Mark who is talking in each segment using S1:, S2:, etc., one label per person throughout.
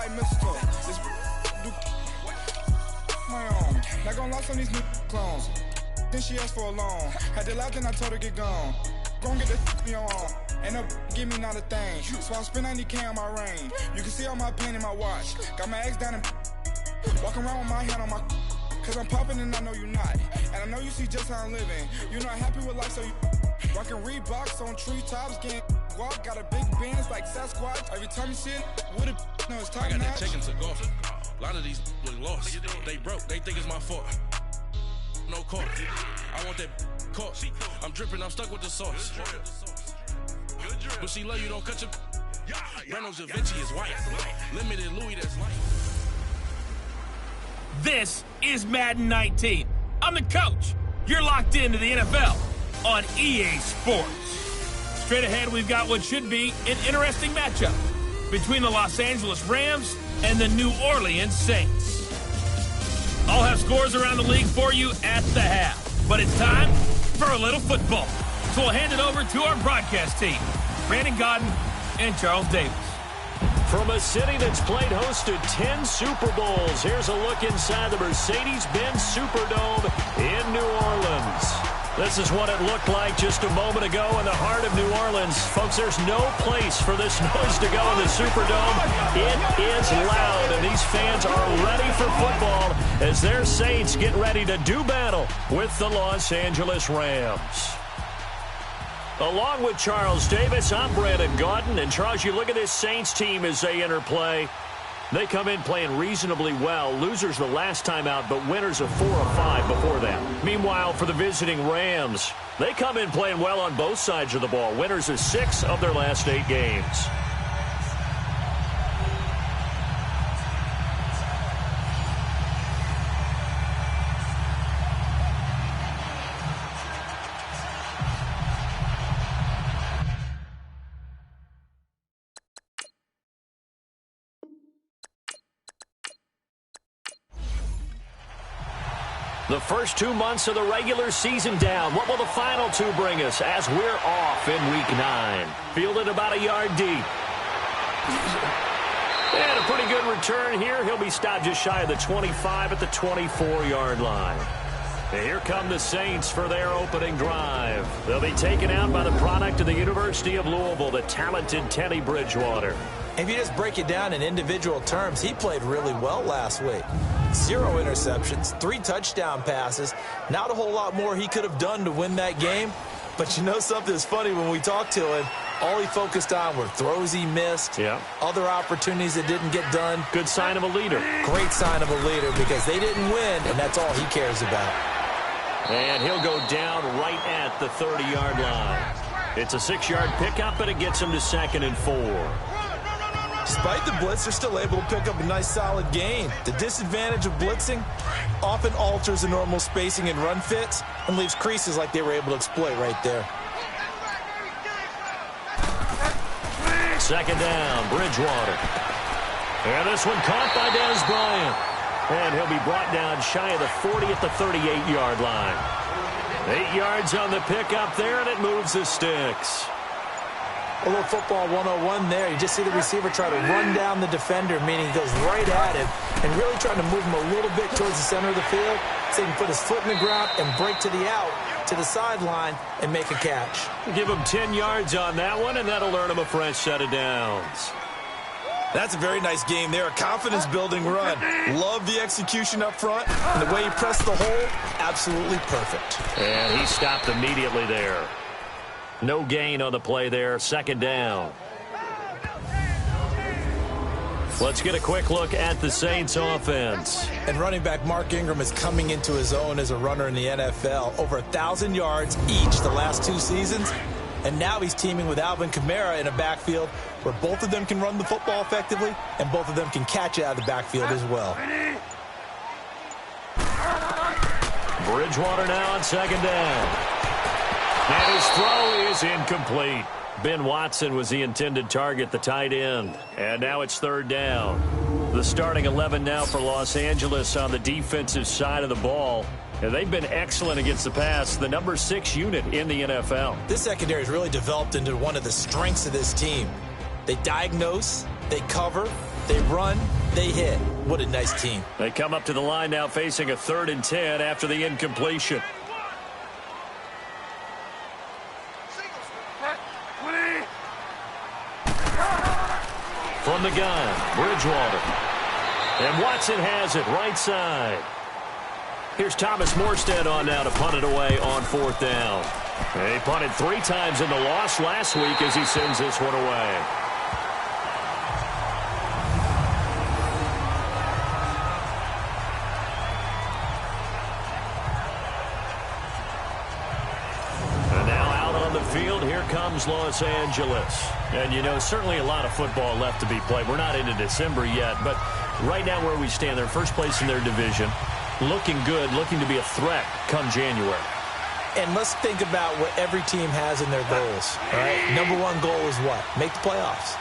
S1: like mistletoe. This do my own. Not gonna lie, some of these new clones. Then she asked for a loan. Had to laugh, then I told her get gone. Gon' get the me on. Ain't no give me not a thing. So I spend 90K on my range. You can see all my pain in my watch. Got my ex down and walking around with my hand on my. Cause I'm popping and I know you not. And I know you see just how I'm living. You're not happy with life, so you rockin' Reeboks on treetops, getting walk. Got a big Benz like Sasquatch. Every time you see it, with it, no, it's top
S2: I got
S1: notch.
S2: that chicken to golf. A lot of these look lost. They broke. They think it's my fault. No call. I want that caught. I'm dripping. I'm stuck with the sauce. But she love you. Don't cut your. Reynolds Da Vinci is white. Limited Louis. That's light.
S3: This is Madden 19. I'm the coach. You're locked into the NFL on EA Sports. Straight ahead, we've got what should be an interesting matchup between the Los Angeles Rams and the New Orleans Saints. I'll have scores around the league for you at the half, but it's time for a little football. So we'll hand it over to our broadcast team, Brandon Godden and Charles Davis.
S4: From a city that's played host to 10 Super Bowls, here's a look inside the Mercedes-Benz Superdome in New Orleans. This is what it looked like just a moment ago in the heart of New Orleans. Folks, there's no place for this noise to go in the Superdome. It is loud, and these fans are ready for football as their Saints get ready to do battle with the Los Angeles Rams. Along with Charles Davis, I'm Brandon Godden. And, Charles, you look at this Saints team as they enter play. They come in playing reasonably well. Losers the last time out, but winners of 4 of 5 before that. Meanwhile, for the visiting Rams, they come in playing well on both sides of the ball. Winners of 6 of their last 8 games. The first 2 months of the regular season down. What will the final 2 bring us as we're off in Week 9? Fielded about a yard deep. And a pretty good return here. He'll be stopped just shy of the 25 at the 24-yard line. And here come the Saints for their opening drive. They'll be taken out by the product of the University of Louisville, the talented Teddy Bridgewater.
S5: If you just break it down in individual terms, he played really well last week. 0 interceptions, 3 touchdown passes. Not a whole lot more he could have done to win that game. But you know something that's funny, when we talked to him, all he focused on were throws he missed, other opportunities that didn't get done.
S4: Good sign of a leader.
S5: Great sign of a leader, because they didn't win, and that's all he cares about.
S4: And he'll go down right at the 30-yard line. It's a 6-yard pickup, and it gets him to 2nd and 4.
S5: Despite the blitz, they're still able to pick up a nice solid gain. The disadvantage of blitzing often alters the normal spacing and run fits and leaves creases like they were able to exploit right there.
S4: 2nd down, Bridgewater. And this one caught by Dez Bryant. And he'll be brought down shy of the 40 at the 38-yard line. 8 yards on the pickup there, and it moves the sticks.
S5: A little football 101 there. You just see the receiver try to run down the defender, meaning he goes right at him and really trying to move him a little bit towards the center of the field so he can put his foot in the ground and break to the out, to the sideline, and make a catch.
S4: Give him 10 yards on that one, and that'll earn him a fresh set of downs.
S5: That's a very nice game there, a confidence-building run. Love the execution up front, and the way he pressed the hole, absolutely perfect.
S4: And he stopped immediately there. No gain on the play there, 2nd down. Let's get a quick look at the Saints offense.
S5: And running back Mark Ingram is coming into his own as a runner in the NFL. Over 1,000 yards each the last 2 seasons. And now he's teaming with Alvin Kamara in a backfield where both of them can run the football effectively and both of them can catch it out of the backfield as well.
S4: Bridgewater now on 2nd down. And his throw is incomplete. Ben Watson was the intended target, the tight end. And now it's 3rd down. The starting 11 now for Los Angeles on the defensive side of the ball. And they've been excellent against the pass, the number 6 unit in the NFL.
S5: This secondary has really developed into one of the strengths of this team. They diagnose, they cover, They run, they hit. What a nice team.
S4: They come up to the line now facing a 3rd and 10 after the incompletion. From the gun, Bridgewater. And Watson has it right side. Here's Thomas Morstead on now to punt it away on 4th down. He punted 3 times in the loss last week as he sends this one away. Here comes Los Angeles. And, you know, certainly a lot of football left to be played. We're not into December yet, but right now where we stand, they're first place in their division, looking good, looking to be a threat come January.
S5: And let's think about what every team has in their goals. All right? Number 1 goal is what? Make the playoffs.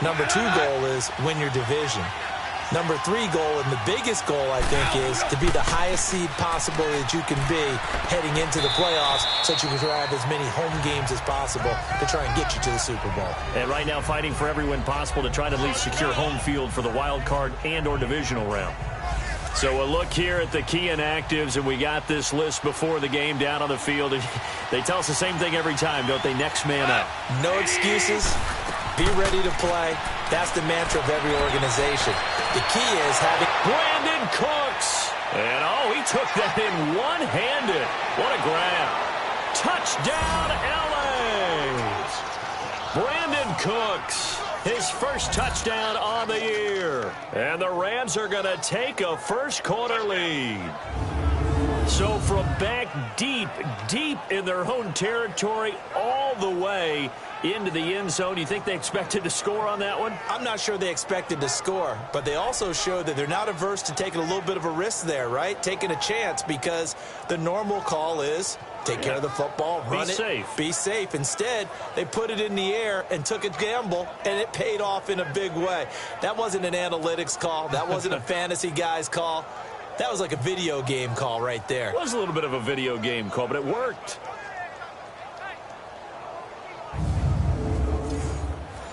S5: Number 2 goal is win your division. Number 3 goal, and the biggest goal, I think, is to be the highest seed possible that you can be heading into the playoffs so that you can have as many home games as possible to try and get you to the Super Bowl.
S4: And right now fighting for every win possible to try to at least secure home field for the wild card and or divisional round. So a look here at the key inactives, and we got this list before the game down on the field. They tell us the same thing every time, don't they? Next man up.
S5: No excuses. Be ready to play. That's the mantra of every organization. The key is having
S4: Brandon Cooks. And, oh, he took that in one-handed. What a grab. Touchdown, L.A. Brandon Cooks, his first touchdown on the year. And the Rams are going to take a first-quarter lead. So from back deep in their own territory all the way into the end zone, you think they expected to score on that one?
S5: I'm not sure they expected to score, but they also showed that they're not averse to taking a little bit of a risk there, right? Taking a chance, because the normal call is take care of the football, run it, be safe. Instead, they put it in the air and took a gamble, and it paid off in a big way. That wasn't an analytics call. That wasn't a fantasy guy's call. That was like a video game call right there.
S4: It was a little bit of a video game call, but it worked.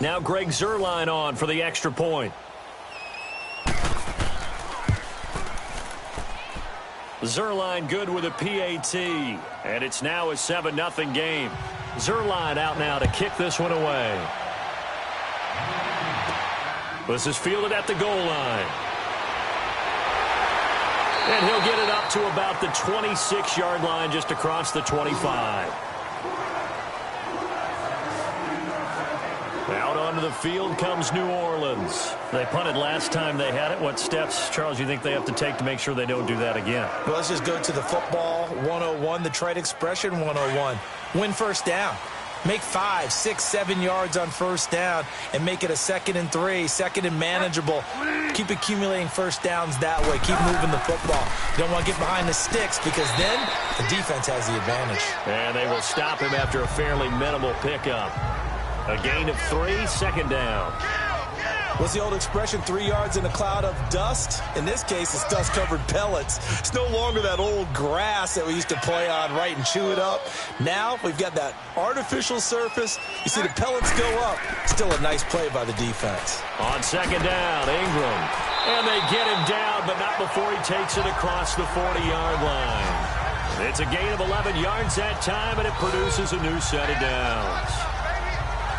S4: Now Greg Zuerlein on for the extra point. Zuerlein good with a PAT, and it's now a 7-0 game. Zuerlein out now to kick this one away. This is fielded at the goal line. And he'll get it up to about the 26-yard line, just across the 25. Out onto the field comes New Orleans. They punted last time they had it. What steps, Charles, you think they have to take to make sure they don't do that again?
S5: Well, let's just go to the football 101, the trite expression 101. Win first down. Make 5, 6, 7 yards on first down and make it a 2nd and 3, 2nd and manageable. Keep accumulating first downs that way. Keep moving the football. You don't want to get behind the sticks, because then the defense has the advantage.
S4: And they will stop him after a fairly minimal pickup. A gain of 3, 2nd down.
S5: What's the old expression, 3 yards in a cloud of dust? In this case, it's dust-covered pellets. It's no longer that old grass that we used to play on, right, and chew it up. Now we've got that artificial surface. You see the pellets go up. Still a nice play by the defense.
S4: On 2nd down, Ingram. And they get him down, but not before he takes it across the 40-yard line. It's a gain of 11 yards that time, and it produces a new set of downs.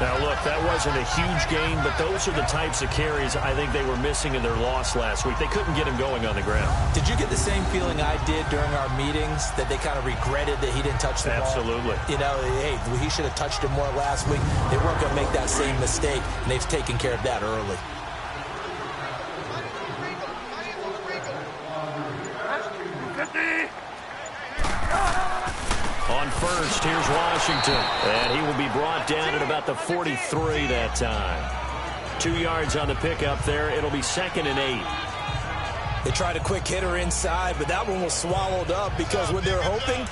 S4: Now, look, that wasn't a huge gain, but those are the types of carries I think they were missing in their loss last week. They couldn't get him going on the ground.
S5: Did you get the same feeling I did during our meetings, that they kind of regretted that he didn't touch the ball?
S4: Absolutely.
S5: You know, hey, he should have touched it more last week. They weren't going to make that same mistake, and they've taken care of that early.
S4: On first, here's Washington. And he will be brought down at about the 43 that time. 2 yards on the pickup there. It'll be 2nd and 8.
S5: They tried a quick hitter inside, but that one was swallowed up, because what they're hoping,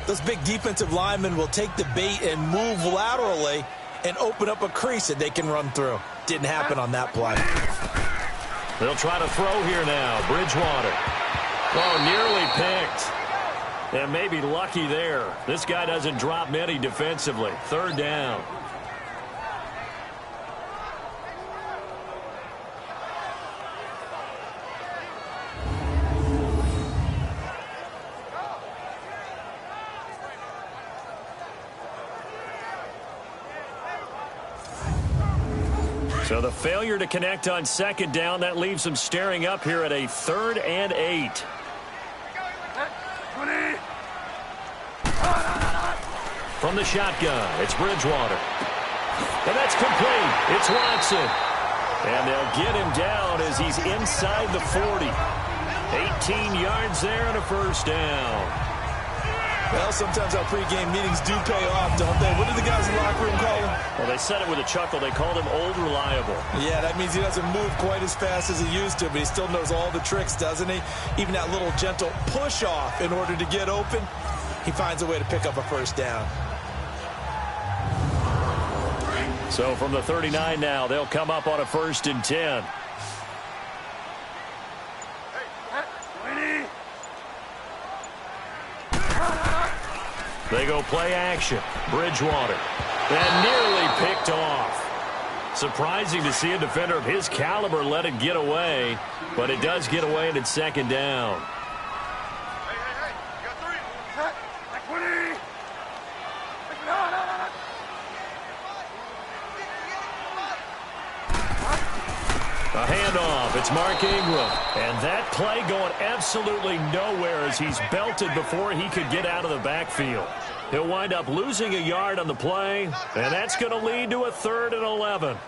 S5: those big defensive linemen will take the bait and move laterally and open up a crease that they can run through. Didn't happen on that play.
S4: They'll try to throw here now. Bridgewater. Oh, nearly picked. And maybe lucky there. This guy doesn't drop many defensively. 3rd down. So the failure to connect on second down, that leaves them staring up here at a 3rd and 8. From the shotgun, it's Bridgewater. And that's complete. It's Watson. And they'll get him down as he's inside the 40. 18 yards there and a first down.
S5: Well, sometimes our pregame meetings do pay off, don't they? What did the guys in the locker room call him?
S4: Well, they said it with a chuckle. They called him Old Reliable.
S5: Yeah, that means he doesn't move quite as fast as he used to, but he still knows all the tricks, doesn't he? Even that little gentle push-off in order to get open, he finds a way to pick up a first down.
S4: So from the 39 now, they'll come up on a 1st and 10. They go play action. Bridgewater. And nearly picked off. Surprising to see a defender of his caliber let it get away, but it does get away and it's 2nd down. A handoff. It's Mark Ingram. And that play going absolutely nowhere as he's belted before he could get out of the backfield. He'll wind up losing a yard on the play, and that's going to lead to a 3rd and 11.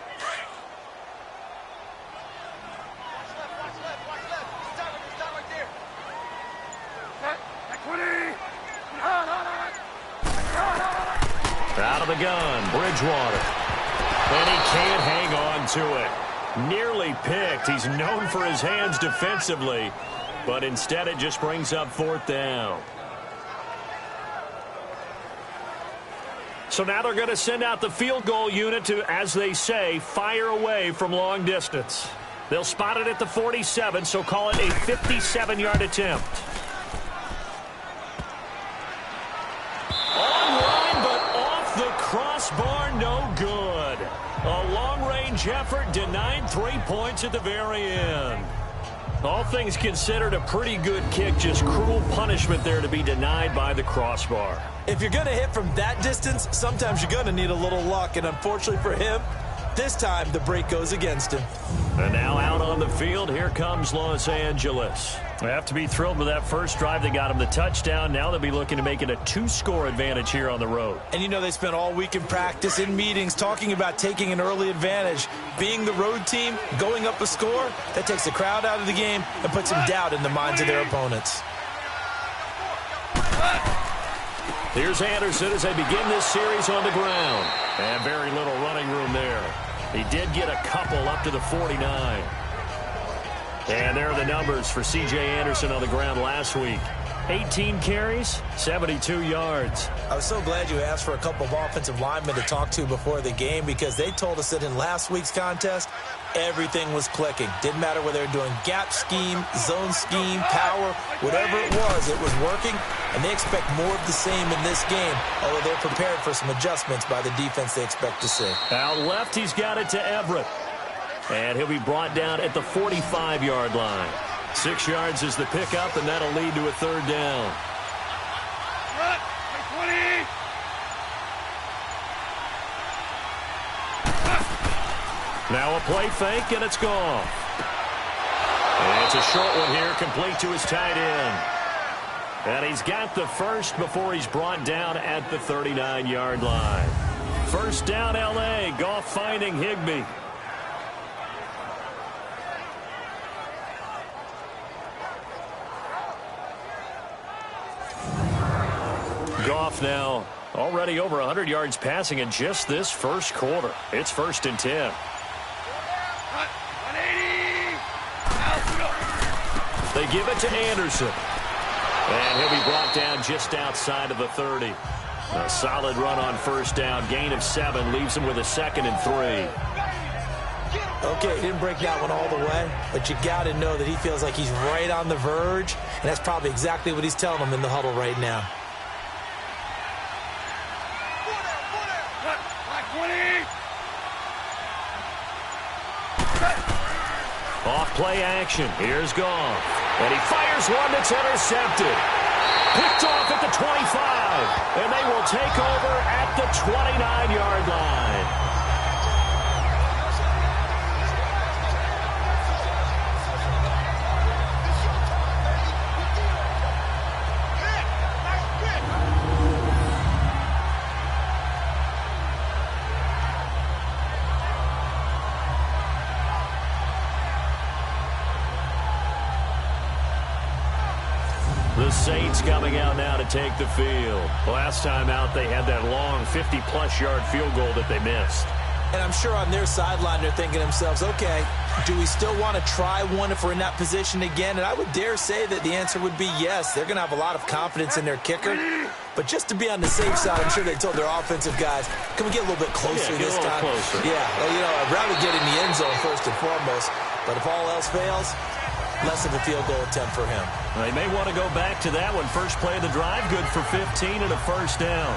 S4: Out of the gun, Bridgewater. And he can't hang on to it. Nearly picked. He's known for his hands defensively, but instead it just brings up 4th down. So now they're going to send out the field goal unit to, as they say, fire away from long distance. They'll spot it at the 47, so call it a 57-yard attempt. Online, but off the crossbar, no good. A long-range effort denied 3 points at the very end. All things considered, a pretty good kick, just cruel punishment there to be denied by the crossbar.
S5: If you're going to hit from that distance, sometimes you're going to need a little luck, and unfortunately for him, this time the break goes against him.
S4: And now out on the field, here comes Los Angeles. They have to be thrilled with that first drive. They got him the touchdown. Now they'll be looking to make it a 2-score advantage here on the road.
S5: And you know they spent all week in practice, in meetings, talking about taking an early advantage. Being the road team, going up a score, that takes the crowd out of the game and puts some doubt in the minds of their opponents.
S4: Here's Anderson as they begin this series on the ground. And very little running room there. He did get a couple up to the 49. And there are the numbers for C.J. Anderson on the ground last week. 18 carries, 72 yards.
S5: I was so glad you asked for a couple of offensive linemen to talk to before the game because they told us that in last week's contest, everything was clicking. Didn't matter whether they were doing gap scheme, zone scheme, power, whatever it was working, and they expect more of the same in this game, although they're prepared for some adjustments by the defense they expect to see.
S4: Out left, he's got it to Everett. And he'll be brought down at the 45-yard line. 6 yards is the pickup, and that'll lead to a 3rd down. Now a play fake, and it's gone. And it's a short one here, complete to his tight end. And he's got the first before he's brought down at the 39-yard line. First down, L.A. Goff finding Higbee. Goff now already over 100 yards passing in just this first quarter. It's 1st and 10. They give it to Anderson. And he'll be brought down just outside of the 30. A solid run on first down. Gain of 7 leaves him with a 2nd and 3.
S5: Okay, he didn't break that one all the way, but you got to know that he feels like he's right on the verge, and that's probably exactly what he's telling them in the huddle right now.
S4: Off play action. Here's Goff. And he fires one that's intercepted. Picked off at the 25. And they will take over at the 29-yard line. The Saints coming out now to take the field. Last time out, they had that long 50-plus yard field goal that they missed.
S5: And I'm sure on their sideline they're thinking to themselves, okay, do we still want to try one if we're in that position again? And I would dare say that the answer would be yes. They're going to have a lot of confidence in their kicker. But just to be on the safe side, I'm sure they told their offensive guys, can we get a little bit closer this time?
S4: Closer.
S5: Yeah, well, you know, I'd rather get in the end zone first and foremost. But if all else fails, less of a field goal attempt for him.
S4: They may want to go back to that one. First play of the drive, good for 15 and a first down.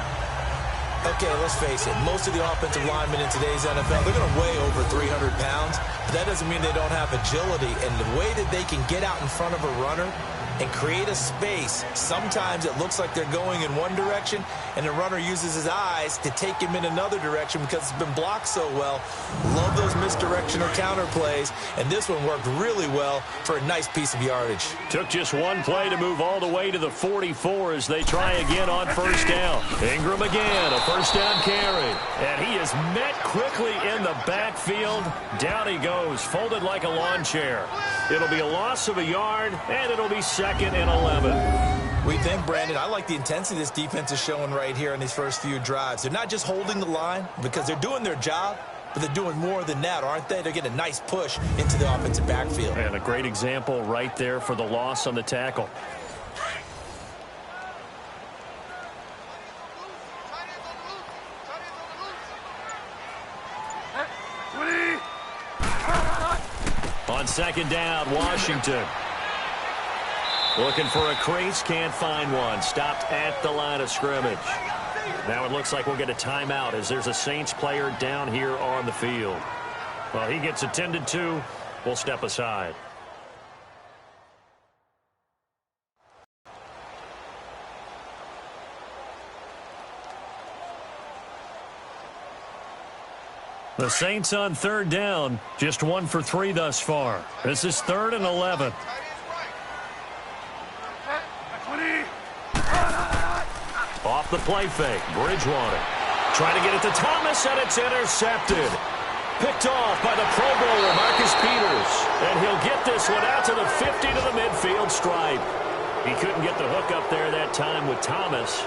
S5: Okay, let's face it. Most of the offensive linemen in today's NFL, they're going to weigh over 300 pounds. But that doesn't mean they don't have agility. And the way that they can get out in front of a runner and create a space, sometimes it looks like they're going in one direction, and the runner uses his eyes to take him in another direction because it's been blocked so well. Love those misdirection or counter plays, and this one worked really well for a nice piece of yardage.
S4: Took just one play to move all the way to the 44 as they try again on first down. Ingram again, a first down carry. And he is met quickly in the backfield. Down he goes, folded like a lawn chair. It'll be a loss of a yard, and it'll be 2nd and 11.
S5: We think, Brandon, I like the intensity this defense is showing right here in these first few drives. They're not just holding the line because they're doing their job, but they're doing more than that, aren't they? They're getting a nice push into the offensive backfield.
S4: And a great example right there for the loss on the tackle. On second down, Washington. Looking for a crease, can't find one. Stopped at the line of scrimmage. Now it looks like we'll get a timeout as there's a Saints player down here on the field. Well, he gets attended to. We'll step aside. The Saints on third down, just 1 for 3 thus far. This is 3rd and 11. Off the play fake, Bridgewater. Trying to get it to Thomas, and it's intercepted. Picked off by the Pro Bowler, Marcus Peters. And he'll get this one out to the 50 to the midfield stripe. He couldn't get the hook up there that time with Thomas.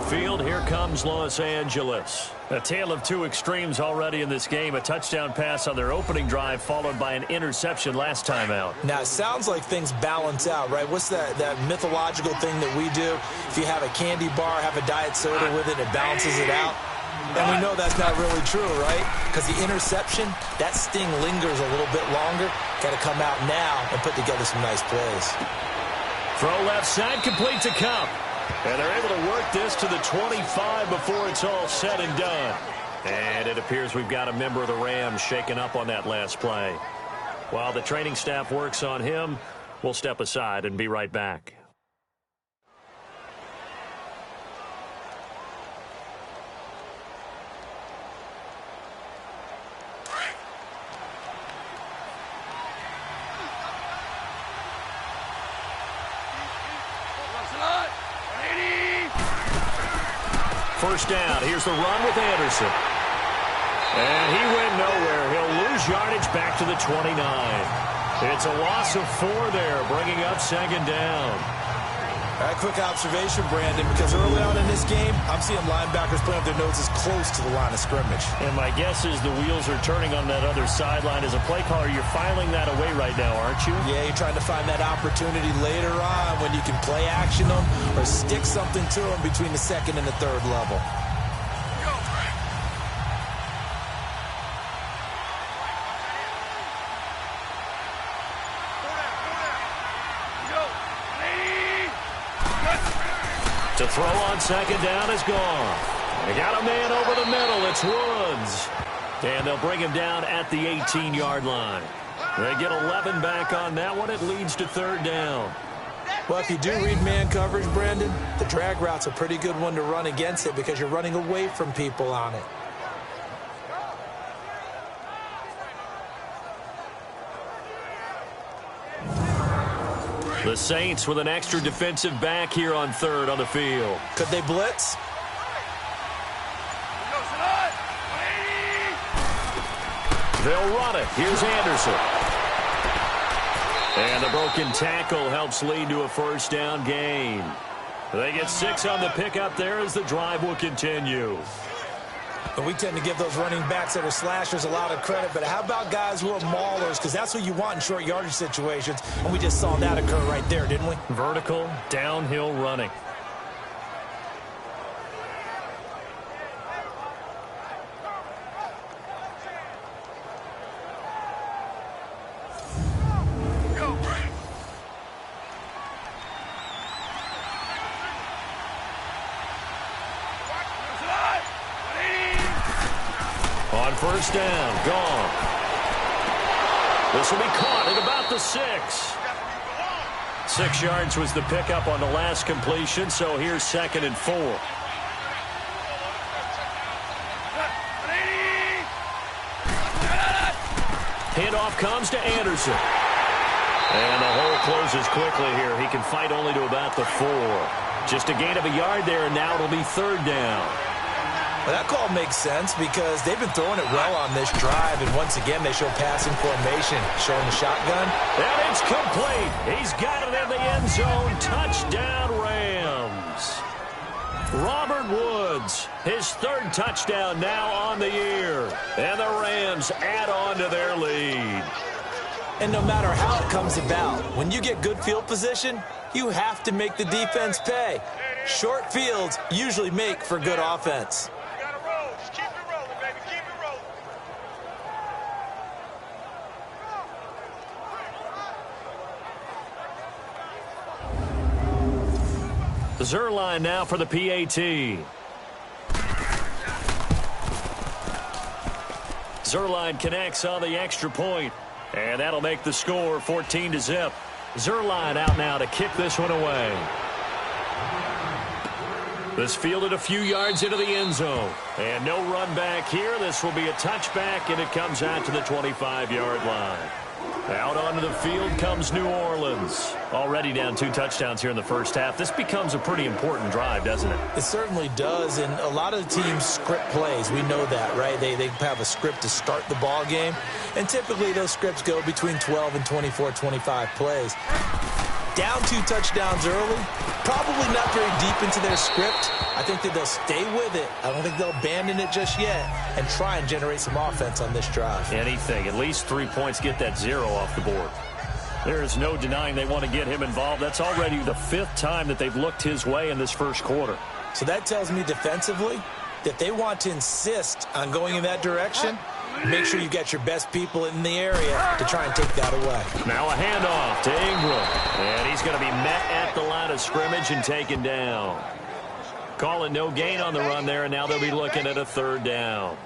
S4: Field, here comes Los Angeles. A tale of two extremes already in this game. A touchdown pass on their opening drive followed by an interception last time out.
S5: Now, it sounds like things balance out, right? What's that mythological thing that we do? If you have a candy bar, have a diet soda with it, it balances it out. And we know that's not really true, right? Because the interception, that sting lingers a little bit longer. Got to come out now and put together some nice plays.
S4: Throw left side, complete to Cup. And they're able to work this to the 25 before it's all said and done. And it appears we've got a member of the Rams shaken up on that last play. While the training staff works on him, we'll step aside and be right back. First down. Here's the run with Anderson. And he went nowhere. He'll lose yardage back to the 29. It's a loss of 4 there, bringing up 2nd down.
S5: All right, quick observation, Brandon, because early on in this game, I'm seeing linebackers playing with their noses close to the line of scrimmage.
S4: And my guess is the wheels are turning on that other sideline. As a play caller, you're filing that away right now, aren't you?
S5: Yeah, you're trying to find that opportunity later on when you can play action them or stick something to them between the 2nd and the 3rd level.
S4: To throw on 2nd down is gone. They got a man over the middle. It's Woods. And they'll bring him down at the 18-yard line. They get 11 back on that one. It leads to 3rd down.
S5: Well, if you do read man coverage, Brandon, the drag route's a pretty good one to run against it because you're running away from people on it.
S4: The Saints with an extra defensive back here on third on the field.
S5: Could they blitz?
S4: They'll run it. Here's Anderson. And the broken tackle helps lead to a first down gain. They get 6 on the pickup there as the drive will continue.
S5: But we tend to give those running backs that are slashers a lot of credit. But how about guys who are maulers? Because that's what you want in short yardage situations. And we just saw that occur right there, didn't we?
S4: Vertical, downhill running. On first down, gone. This will be caught at about the 6. 6 yards was the pickup on the last completion, so here's 2nd and 4. Handoff comes to Anderson. And the hole closes quickly here. He can fight only to about the 4. Just a gain of a yard there, and now it'll be 3rd down.
S5: Well, that call makes sense because they've been throwing it well on this drive, and once again, they show passing formation, showing the shotgun.
S4: And it's complete. He's got it in the end zone. Touchdown, Rams. Robert Woods, his 3rd touchdown now on the year. And the Rams add on to their lead.
S5: And no matter how it comes about, when you get good field position, you have to make the defense pay. Short fields usually make for good offense.
S4: Zerline now for the PAT. Zerline connects on the extra point, and that'll make the score 14-0. Zerline out now to kick this one away. This fielded a few yards into the end zone. And no run back here. This will be a touchback, and it comes out to the 25-yard line. Out onto the field comes New Orleans. Already down 2 touchdowns here in the first half. This becomes a pretty important drive, doesn't it?
S5: It certainly does, and a lot of the teams script plays. We know that, right? They have a script to start the ball game, and typically those scripts go between 12 and 24, 25 plays. Down 2 touchdowns early, probably not very deep into their script. I think that they'll stay with it. I don't think they'll abandon it just yet and try and generate some offense on this drive.
S4: Anything. At least 3 points, get that 0 off the board. There is no denying they want to get him involved. That's already the 5th time that they've looked his way in this first quarter.
S5: So that tells me defensively that they want to insist on going in that direction. Make sure you get your best people in the area to try and take that away.
S4: Now a handoff to Ingram. And he's going to be met at the line of scrimmage and taken down. Calling no gain on the run there, and now they'll be looking at a 3rd down.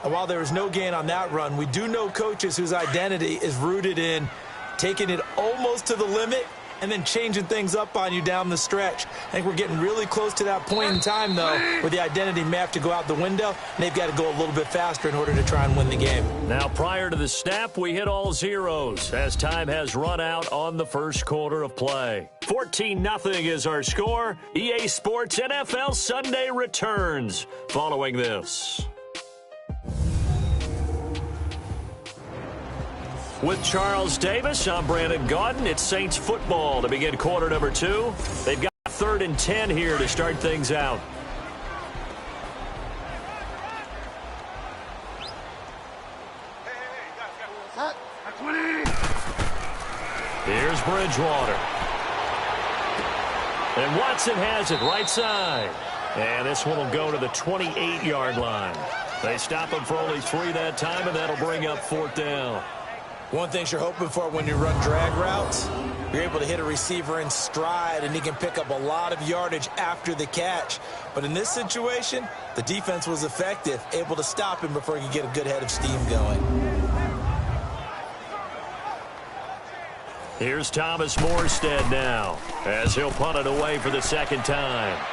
S5: And while there was no gain on that run, we do know coaches whose identity is rooted in taking it almost to the limit and then changing things up on you down the stretch. I think we're getting really close to that point in time, though, where the identity may have to go out the window, and they've got to go a little bit faster in order to try and win the game.
S4: Now, prior to the snap, we hit all zeros as time has run out on the first quarter of play. 14-0 is our score. EA Sports NFL Sunday returns following this. With Charles Davis, I'm Brandon Gaudin. It's Saints football to begin quarter number 2. They've got 3rd and 10 here to start things out. Here's Bridgewater. And Watson has it right side. And this one will go to the 28-yard line. They stop him for only 3 that time, and that'll bring up 4th down.
S5: One thing you're hoping for when you run drag routes, you're able to hit a receiver in stride, and he can pick up a lot of yardage after the catch. But in this situation, the defense was effective, able to stop him before he could get a good head of steam going.
S4: Here's Thomas Morstead now, as he'll punt it away for the 2nd time.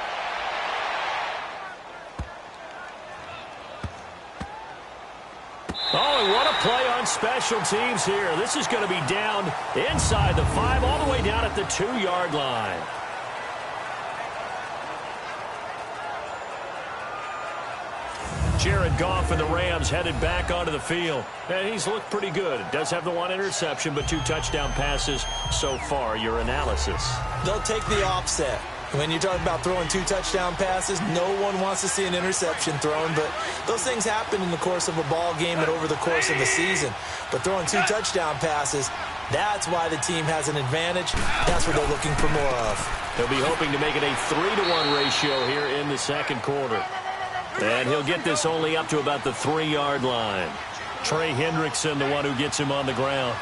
S4: Oh, and what a play on special teams here. This is going to be down inside the 5, all the way down at the 2-yard line. Jared Goff and the Rams headed back onto the field. And he's looked pretty good. Does have the 1 interception, but 2 touchdown passes so far. Your analysis?
S5: They'll take the offset. When you're talking about throwing 2 touchdown passes, no one wants to see an interception thrown, but those things happen in the course of a ball game and over the course of a season. But throwing 2 touchdown passes, that's why the team has an advantage. That's what they're looking for more of.
S4: They'll be hoping to make it a 3-to-1 ratio here in the second quarter. And he'll get this only up to about the 3-yard line. Trey Hendrickson, the one who gets him on the ground.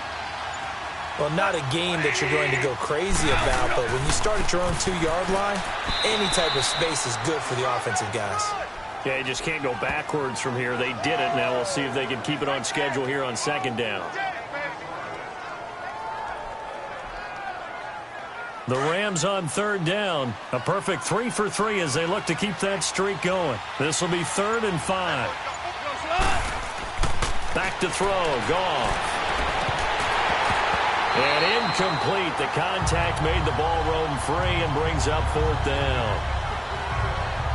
S5: Well, not a game that you're going to go crazy about, but when you start at your own 2-yard line, any type of space is good for the offensive guys.
S4: Yeah, you just can't go backwards from here. They did it. Now we'll see if they can keep it on schedule here on second down. The Rams on third down. A perfect 3 for 3 as they look to keep that streak going. This will be 3rd and 5. Back to throw. Goff. And incomplete. The contact made the ball roam free and brings up 4th down.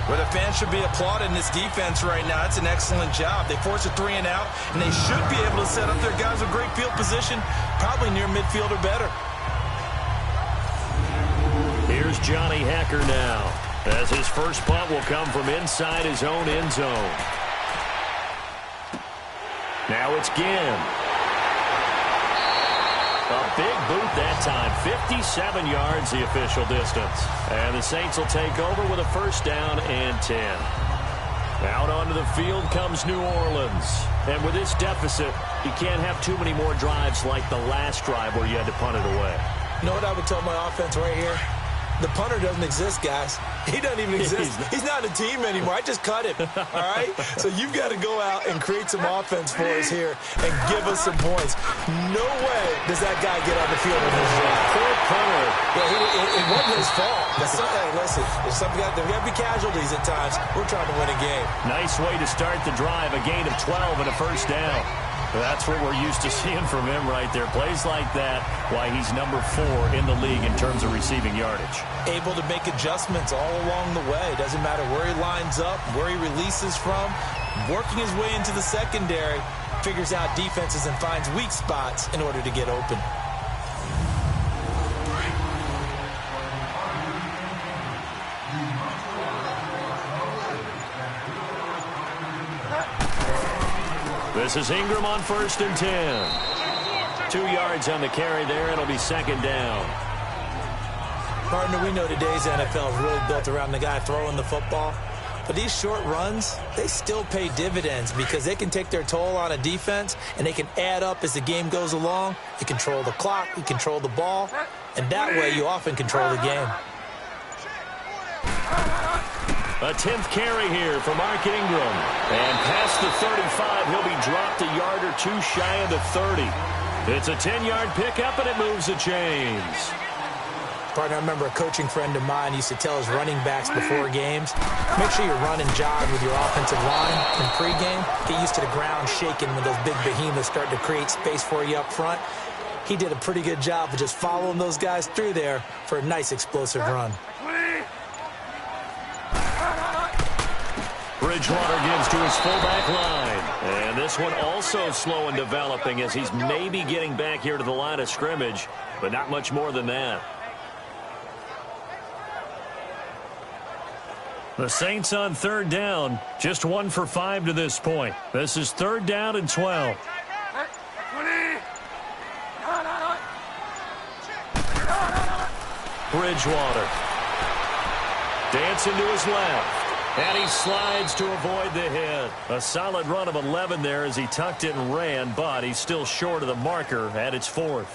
S5: Well, the fans should be applauding this defense right now. It's an excellent job. They force a 3 and out, and they should be able to set up their guys with great field position, probably near midfield or better.
S4: Here's Johnny Hecker now, as his first punt will come from inside his own end zone. Now it's Ginn. A big boot that time, 57 yards the official distance. And the Saints will take over with a 1st down and 10. Out onto the field comes New Orleans. And with this deficit, you can't have too many more drives like the last drive where you had to punt it away.
S5: You know what I would tell my offense right here? The punter doesn't exist, guys. He doesn't even exist. He's not a team anymore. I just cut him, all right? So you've got to go out and create some offense for us here and give us some points. No way does that guy get on the field in his drive.
S4: Poor punter.
S5: Yeah, it wasn't his fault. Hey, listen, there's got to be casualties at times. We're trying to win a game.
S4: Nice way to start the drive. A gain of 12 and a 1st down. That's what we're used to seeing from him right there. Plays like that, why he's number 4 in the league in terms of receiving yardage.
S5: Able to make adjustments all along the way. Doesn't matter where he lines up, where he releases from. Working his way into the secondary, figures out defenses and finds weak spots in order to get open.
S4: This is Ingram on 1st and 10. 2 yards on the carry there. It'll be 2nd down.
S5: Partner, we know today's NFL is really built around the guy throwing the football. But these short runs, they still pay dividends because they can take their toll on a defense and they can add up as the game goes along. You control the clock, you control the ball, and that way you often control the game.
S4: A 10th carry here for Mark Ingram. And past the 35, he'll be dropped a yard or 2 shy of the 30. It's a 10-yard pickup, and it moves the chains.
S5: Partner, I remember a coaching friend of mine used to tell his running backs before games, make sure you run and jog with your offensive line in pregame. Get used to the ground shaking when those big behemoths start to create space for you up front. He did a pretty good job of just following those guys through there for a nice explosive run.
S4: Bridgewater gives to his fullback line. And this one also slow in developing as he's maybe getting back here to the line of scrimmage, but not much more than that. The Saints on 3rd down, just 1 for 5 to this point. This is 3rd down and 12. Bridgewater. Dancing to his left. And he slides to avoid the hit. A solid run of 11 there as he tucked it and ran, but he's still short of the marker at its 4th.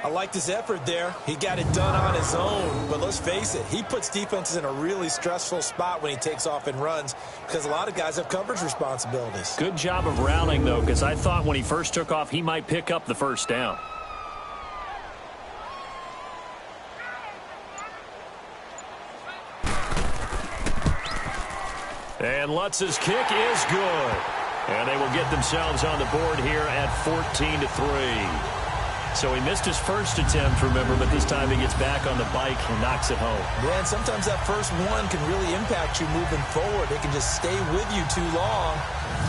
S5: I liked his effort there. He got it done on his own. But let's face it, he puts defenses in a really stressful spot when he takes off and runs because a lot of guys have coverage responsibilities.
S4: Good job of routing, though, because I thought when he first took off, he might pick up the 1st down. And Lutz's kick is good. And they will get themselves on the board here at 14-3. So he missed his first attempt, remember, but this time he gets back on the bike and knocks it home.
S5: Man, sometimes that first one can really impact you moving forward. It can just stay with you too long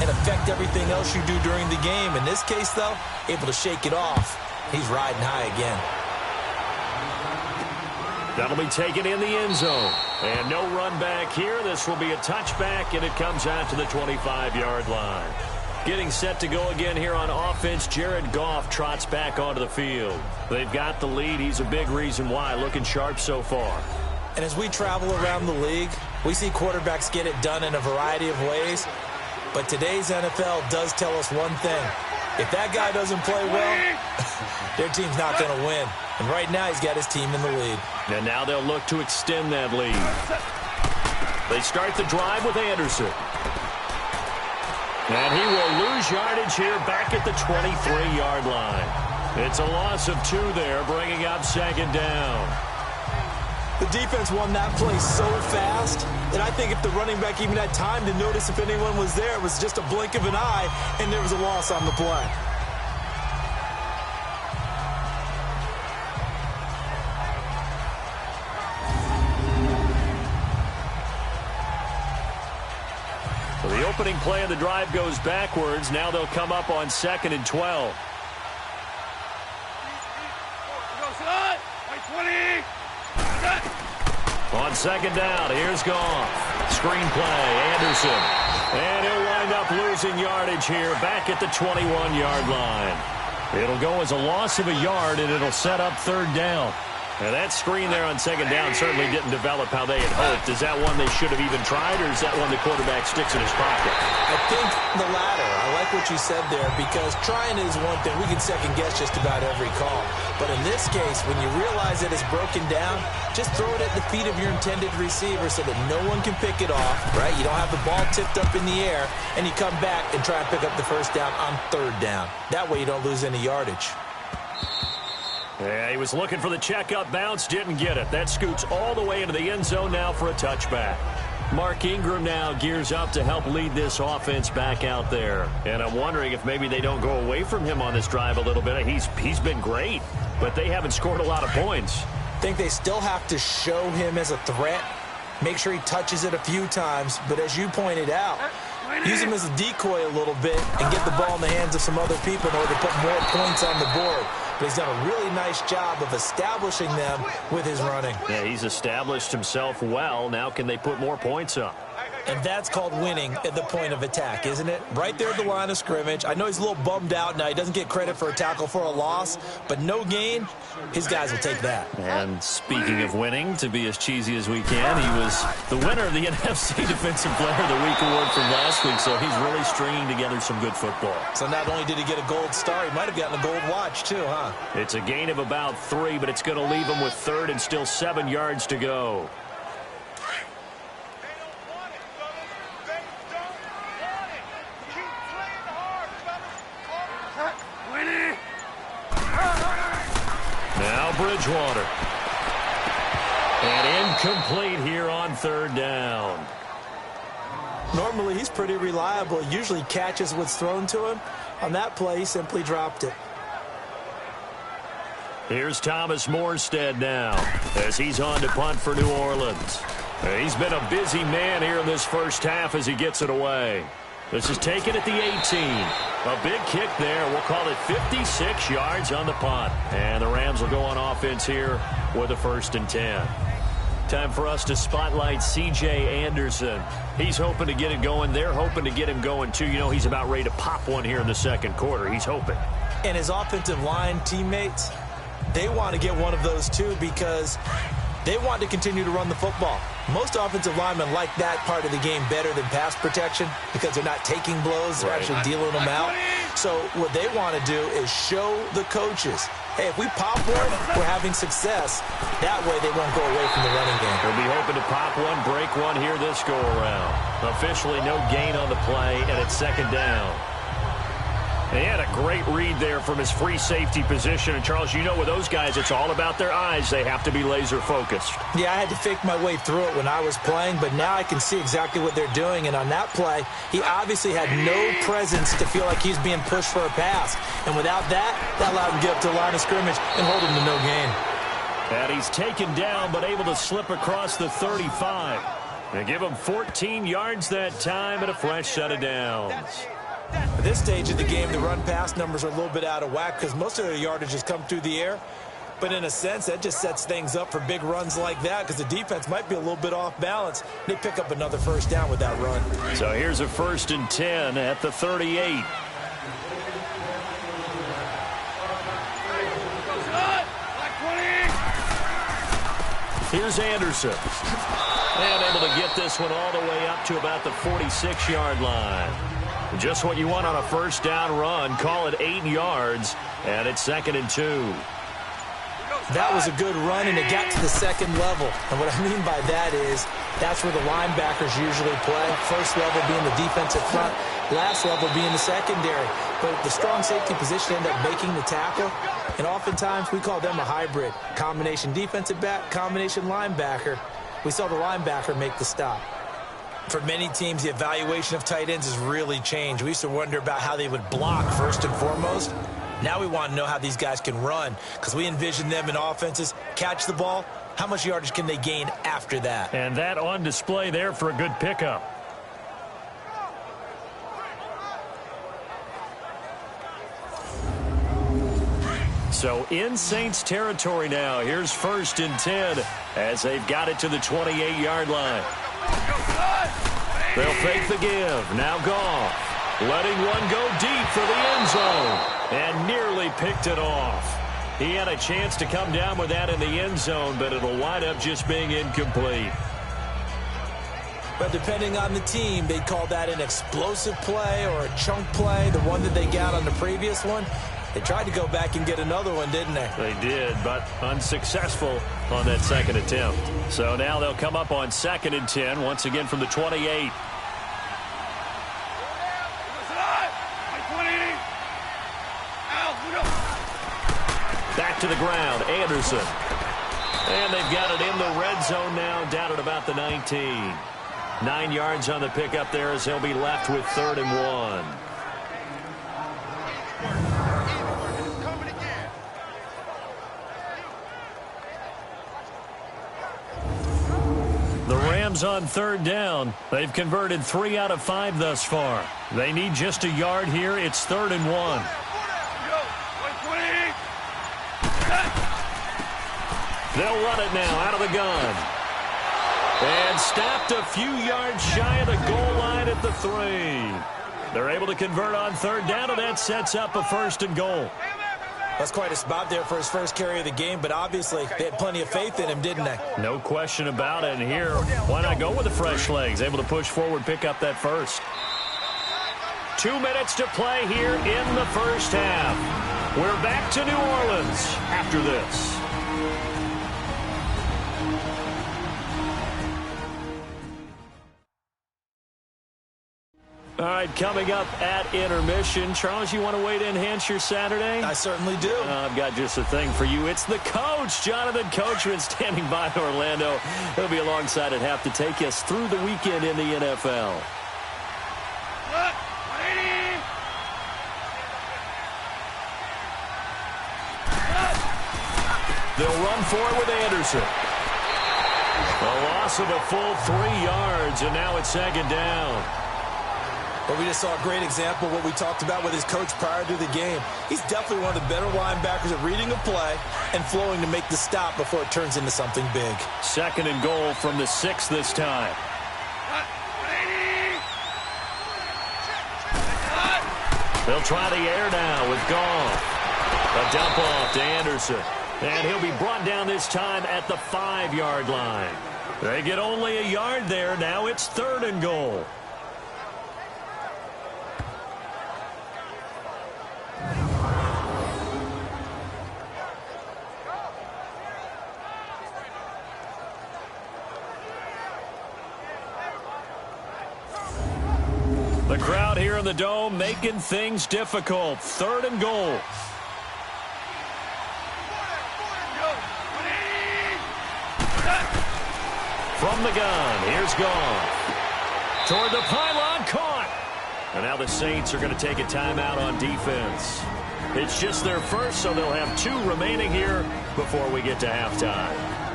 S5: and affect everything else you do during the game. In this case, though, able to shake it off. He's riding high again.
S4: That'll be taken in the end zone. And no run back here. This will be a touchback, and it comes out to the 25-yard line. Getting set to go again here on offense, Jared Goff trots back onto the field. They've got the lead. He's a big reason why. Looking sharp so far.
S5: And as we travel around the league, we see quarterbacks get it done in a variety of ways. But today's NFL does tell us one thing. If that guy doesn't play well, their team's not going to win. And right now he's got his team in the lead.
S4: And now they'll look to extend that lead. They start the drive with Anderson. And he will lose yardage here back at the 23-yard line. It's a loss of 2 there, bringing up second down.
S5: The defense won that play so fast that I think if the running back even had time to notice if anyone was there, it was just a blink of an eye, and there was a loss on the play.
S4: The opening play of the drive goes backwards. Now they'll come up on 2nd and 12. On second down, here's Goff. Screen play, Anderson. And he'll wind up losing yardage here back at the 21-yard line. It'll go as a loss of a yard, and it'll set up 3rd down. Now that screen there on second down certainly didn't develop how they had hoped. Is that one they should have even tried, or is that one the quarterback sticks in his pocket?
S5: I think the latter. I like what you said there, because trying is one thing. We can second guess just about every call. But in this case, when you realize that it's broken down, just throw it at the feet of your intended receiver so that no one can pick it off, right? You don't have the ball tipped up in the air, and you come back and try and pick up the first down on 3rd down. That way you don't lose any yardage.
S4: Yeah, he was looking for the checkup bounce, didn't get it. That scoots all the way into the end zone now for a touchback. Mark Ingram now gears up to help lead this offense back out there. And I'm wondering if maybe they don't go away from him on this drive a little bit. He's been great, but they haven't scored a lot of points.
S5: I think they still have to show him as a threat, make sure he touches it a few times. But as you pointed out, use him as a decoy a little bit and get the ball in the hands of some other people in order to put more points on the board. But he's done a really nice job of establishing them with his running.
S4: Yeah, he's established himself well. Now can they put more points up?
S5: And that's called winning at the point of attack, isn't it? Right there at the line of scrimmage. I know he's a little bummed out now. He doesn't get credit for a tackle for a loss, but no gain, his guys will take that.
S4: And speaking of winning, to be as cheesy as we can, he was the winner of the NFC Defensive Player of the Week award from last week, so he's really stringing together some good football.
S5: So not only did he get a gold star, he might have gotten a gold watch too, huh?
S4: It's a gain of about 3, but it's going to leave him with 3rd and still 7 yards to go. Now Bridgewater. And incomplete here on 3rd down.
S5: Normally he's pretty reliable. Usually catches what's thrown to him. On that play, he simply dropped it.
S4: Here's Thomas Morstead now as he's on to punt for New Orleans. He's been a busy man here in this first half as he gets it away. This is taken at the 18. A big kick there. We'll call it 56 yards on the punt. And the Rams will go on offense here with a 1st and 10. Time for us to spotlight C.J. Anderson. He's hoping to get it going. They're hoping to get him going, too. You know, he's about ready to pop one here in the 2nd quarter. He's hoping.
S5: And his offensive line teammates, they want to get one of those, too, because they want to continue to run the football. Most offensive linemen like that part of the game better than pass protection because they're not taking blows. They're actually dealing them out. So what they want to do is show the coaches, hey, if we pop one, we're having success. That way they won't go away from the running game.
S4: They'll be hoping to pop one, break one here this go-around. Officially no gain on the play, and it's 2nd down. He had a great read there from his free safety position. And, Charles, you know with those guys, it's all about their eyes. They have to be laser-focused.
S5: Yeah, I had to fake my way through it when I was playing, but now I can see exactly what they're doing. And on that play, he obviously had no presence to feel like he's being pushed for a pass. And without that, that allowed him to get up to the line of scrimmage and hold him to no gain.
S4: And he's taken down, but able to slip across the 35. They give him 14 yards that time and a fresh set of downs.
S5: At this stage of the game, the run-pass numbers are a little bit out of whack because most of their yardage has come through the air. But in a sense, that just sets things up for big runs like that because the defense might be a little bit off balance. They pick up another first down with that run.
S4: So here's a 1st and 10 at the 38. Here's Anderson. And able to get this one all the way up to about the 46-yard line. Just what you want on a first down run. Call it 8 yards, and it's 2nd and 2.
S5: That was a good run, and it got to the second level. And what I mean by that is that's where the linebackers usually play. First level being the defensive front, last level being the secondary. But the strong safety position ended up making the tackle, and oftentimes we call them a hybrid. Combination defensive back, combination linebacker. We saw the linebacker make the stop. For many teams, the evaluation of tight ends has really changed. We used to wonder about how they would block first and foremost. Now we want to know how these guys can run because we envision them in offenses, catch the ball. How much yardage can they gain after that?
S4: And that on display there for a good pickup. So in Saints territory now. Here's 1st and 10 as they've got it to the 28-yard line. They'll fake the give. Now Goff letting one go deep for the end zone and nearly picked it off. He had a chance to come down with that in the end zone, but it'll wind up just being incomplete.
S5: But depending on the team, they'd call that an explosive play or a chunk play, the one that they got on the previous one. They tried to go back and get another one, didn't they?
S4: They did, but unsuccessful on that second attempt. So now they'll come up on 2nd and 10, once again from the 28. Back to the ground, Anderson. And they've got it in the red zone now, down at about the 19. 9 yards on the pickup there as they'll be left with 3rd and 1. The Rams on 3rd down. They've converted 3 out of 5 thus far. They need just a yard here. It's 3rd and 1. They'll run it now out of the gun. And stopped a few yards shy of the goal line at the 3. They're able to convert on 3rd down, and that sets up a 1st and goal.
S5: That's quite a spot there for his first carry of the game, but obviously they had plenty of faith in him, didn't they?
S4: No question about it. And here, why not go with the fresh legs? Able to push forward, pick up that first. 2 minutes to play here in the first half. We're back to New Orleans after this. All right, coming up at intermission. Charles, you want to wait to enhance your Saturday?
S5: I certainly do.
S4: I've got just a thing for you. It's the coach, Jonathan Coachman, standing by in Orlando. He'll be alongside at half to take us through the weekend in the NFL. They'll run for it with Anderson. A loss of a full 3 yards, and now it's 2nd down.
S5: But we just saw a great example of what we talked about with his coach prior to the game. He's definitely one of the better linebackers at reading a play and flowing to make the stop before it turns into something big.
S4: 2nd and goal from the 6 this time. They'll try the air now with Goff. A dump off to Anderson. And he'll be brought down this time at the 5-yard line. They get only a yard there. Now it's 3rd and goal. The crowd here in the the Dome, making things difficult. 3rd and goal. From the gun, here's Goff. Toward the pylon, caught. And now the Saints are going to take a timeout on defense. It's just their first, so they'll have 2 remaining here before we get to halftime.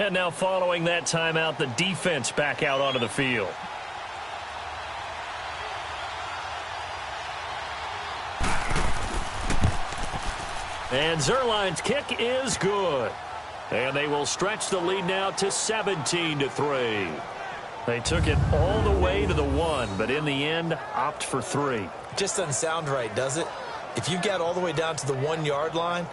S4: And now following that timeout, the defense back out onto the field. And Zerline's kick is good. And they will stretch the lead now to 17-3. They took it all the way to the 1, but in the end, opt for 3.
S5: Just doesn't sound right, does it? If you get all the way down to the 1-yard line,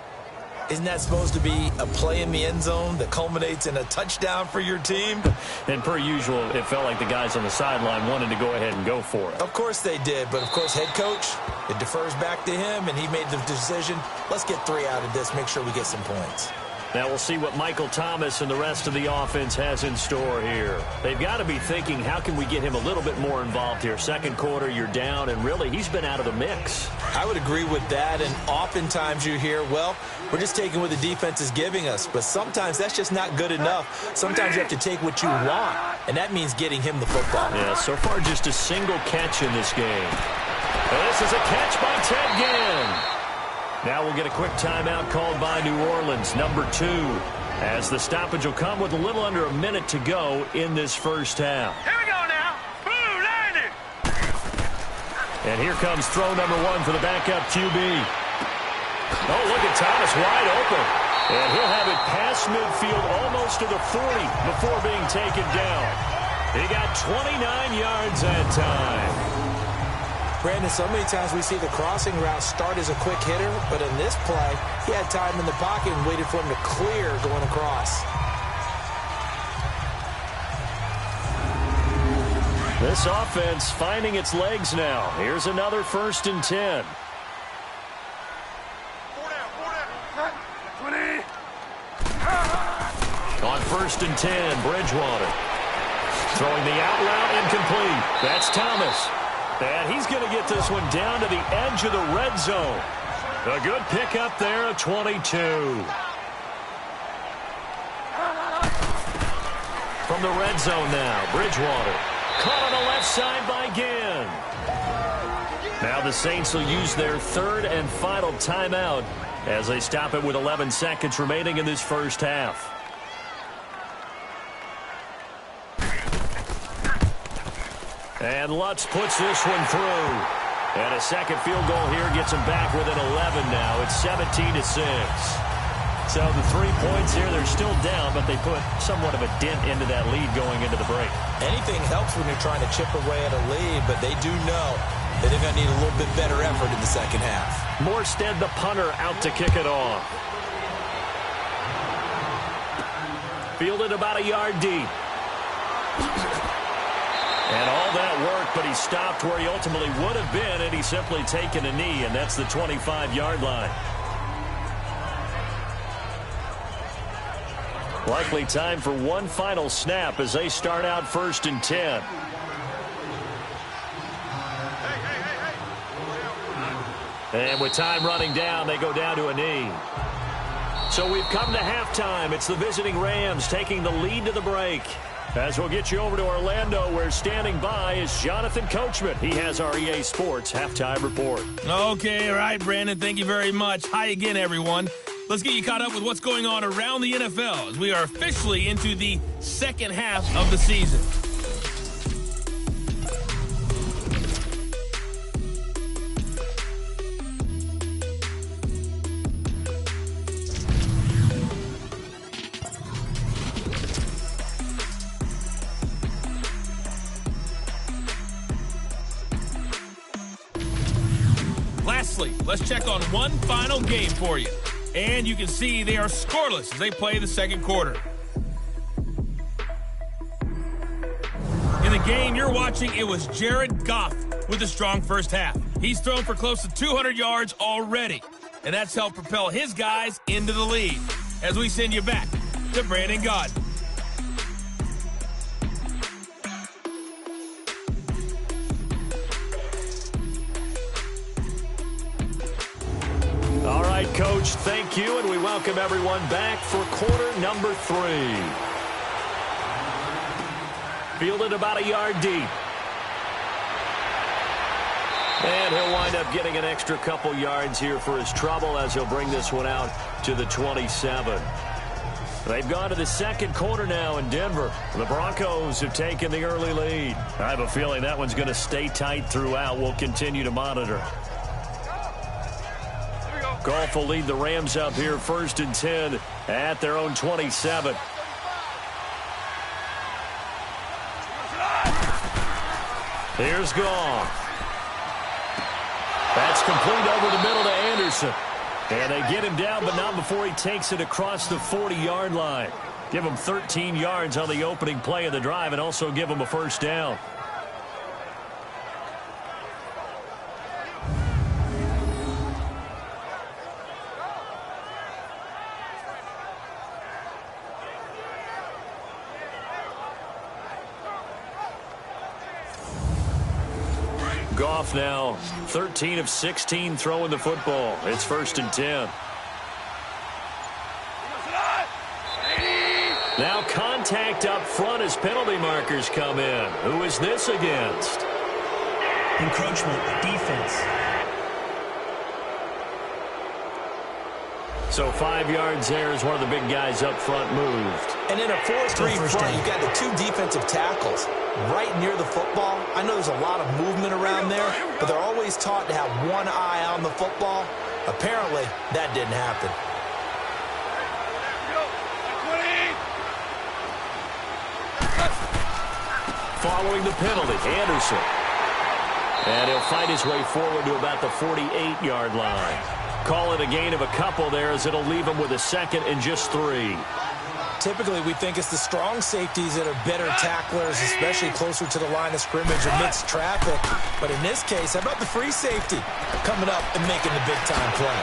S5: isn't that supposed to be a play in the end zone that culminates in a touchdown for your team?
S4: And per usual, it felt like the guys on the sideline wanted to go ahead and go for it.
S5: Of course they did, but of course head coach, it defers back to him, and he made the decision, let's get 3 out of this, make sure we get some points.
S4: Now we'll see what Michael Thomas and the rest of the offense has in store here. They've got to be thinking, how can we get him a little bit more involved here? 2nd quarter, you're down, and really, he's been out of the mix.
S5: I would agree with that, and oftentimes you hear, well, we're just taking what the defense is giving us, but sometimes that's just not good enough. Sometimes you have to take what you want, and that means getting him the football.
S4: Yeah, so far just a single catch in this game. This is a catch by Ted Ginn. Now we'll get a quick timeout called by New Orleans, number 2, as the stoppage will come with a little under a minute to go in this first half.
S6: Here we go now. Boom, landed.
S4: And here comes throw number 1 for the backup QB. Oh, look at Thomas wide open. And he'll have it past midfield almost to the 40 before being taken down. He got 29 yards that time.
S5: Brandon, so many times we see the crossing route start as a quick hitter, but in this play, he had time in the pocket and waited for him to clear going across.
S4: This offense finding its legs now. Here's another 1st and 10.
S6: 20.
S4: On 1st and 10, Bridgewater. Throwing the out route incomplete. That's Thomas. And he's going to get this one down to the edge of the red zone. A good pickup there of 22. From the red zone now, Bridgewater. Caught on the left side by Ginn. Now the Saints will use their 3rd and final timeout as they stop it with 11 seconds remaining in this first half. And Lutz puts this one through. And a second field goal here gets him back within 11 now. It's 17-6. So the 3 points here, they're still down, but they put somewhat of a dent into that lead going into the break.
S5: Anything helps when you're trying to chip away at a lead, but they do know that they're going to need a little bit better effort in the second half.
S4: Morstead, the punter, out to kick it off. Fielded about a yard deep. And all that work, but he stopped where he ultimately would have been, and he's simply taken a knee, and that's the 25-yard line. Likely time for one final snap as they start out 1st and 10. And with time running down, they go down to a knee. So we've come to halftime. It's the visiting Rams taking the lead to the break. As we'll get you over to Orlando, where standing by is Jonathan Coachman. He has our EA Sports halftime report.
S3: Okay, all right, Brandon, thank you very much. Hi again, everyone. Let's get you caught up with what's going on around the NFL as we are officially into the second half of the season. Lastly, let's check on one final game for you. And you can see they are scoreless as they play the second quarter. In the game you're watching, it was Jared Goff with a strong first half. He's thrown for close to 200 yards already, and that's helped propel his guys into the lead. As we send you back to Brandon Gaudin.
S4: All right, Coach, thank you, and we welcome everyone back for quarter number 3. Fielded about a yard deep. And he'll wind up getting an extra couple yards here for his trouble as he'll bring this one out to the 27. They've gone to the second quarter now in Denver. The Broncos have taken the early lead. I have a feeling that one's going to stay tight throughout. We'll continue to monitor. Goff will lead the Rams up here 1st and 10 at their own 27. Here's Goff. That's complete over the middle to Anderson. And they get him down, but not before he takes it across the 40-yard line. Give him 13 yards on the opening play of the drive and also give him a first down. Goff now 13 of 16 throwing the football. It's 1st and 10. Now contact up front as penalty markers come in. Who is this against?
S7: Encroachment, defense.
S4: So 5 yards there as one of the big guys up front moved.
S5: And in a 4-3 front, you've got the 2 defensive tackles right near the football. I know there's a lot of movement around there, but they're always taught to have one eye on the football. Apparently, that didn't happen.
S4: Following the penalty, Anderson. And he'll fight his way forward to about the 48-yard line. Call it a gain of a couple there as it'll leave him with a 2nd and just 3.
S5: Typically, we think it's the strong safeties that are better tacklers, especially closer to the line of scrimmage amidst traffic. But in this case, how about the free safety coming up and making the big-time play?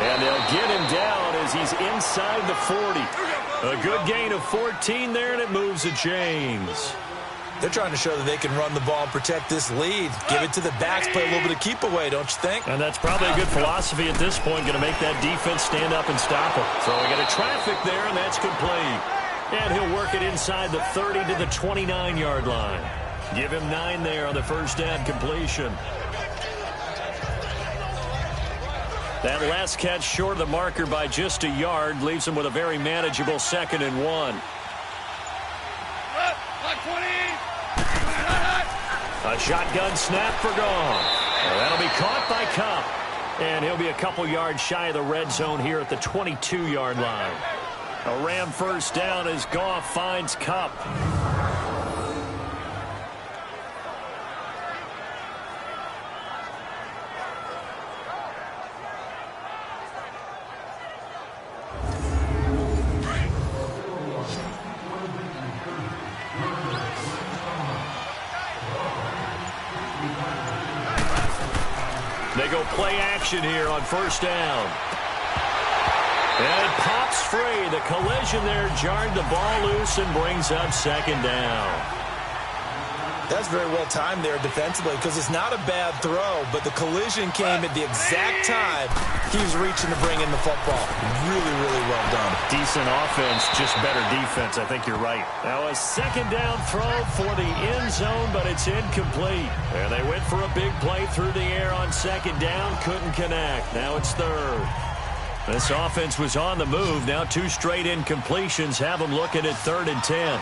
S4: And they'll get him down as he's inside the 40. A good gain of 14 there, and it moves the chains.
S5: They're trying to show that they can run the ball and protect this lead. Give it to the backs, play a little bit of keep away, don't you think?
S4: And that's probably a good philosophy at this point, going to make that defense stand up and stop him. Throwing it at traffic there, and that's complete. And he'll work it inside the 30 to the 29-yard line. Give him 9 there on the first down completion. That last catch short of the marker by just a yard leaves him with a very manageable 2nd and 1. A shotgun snap for Goff. That'll be caught by Kupp. And he'll be a couple yards shy of the red zone here at the 22-yard line. A Ram first down as Goff finds Kupp. They go play action here on first down. And it pops free. The collision there jarred the ball loose and brings up 2nd down.
S5: That's very well timed there defensively because it's not a bad throw, but the collision came at the exact time he was reaching to bring in the football. Really, really well done.
S4: Decent offense, just better defense. I think you're right. Now a 2nd down throw for the end zone, but it's incomplete. And they went for a big play through the air on 2nd down, couldn't connect. Now it's 3rd. This offense was on the move. Now 2 straight incompletions have them looking at 3rd and 10.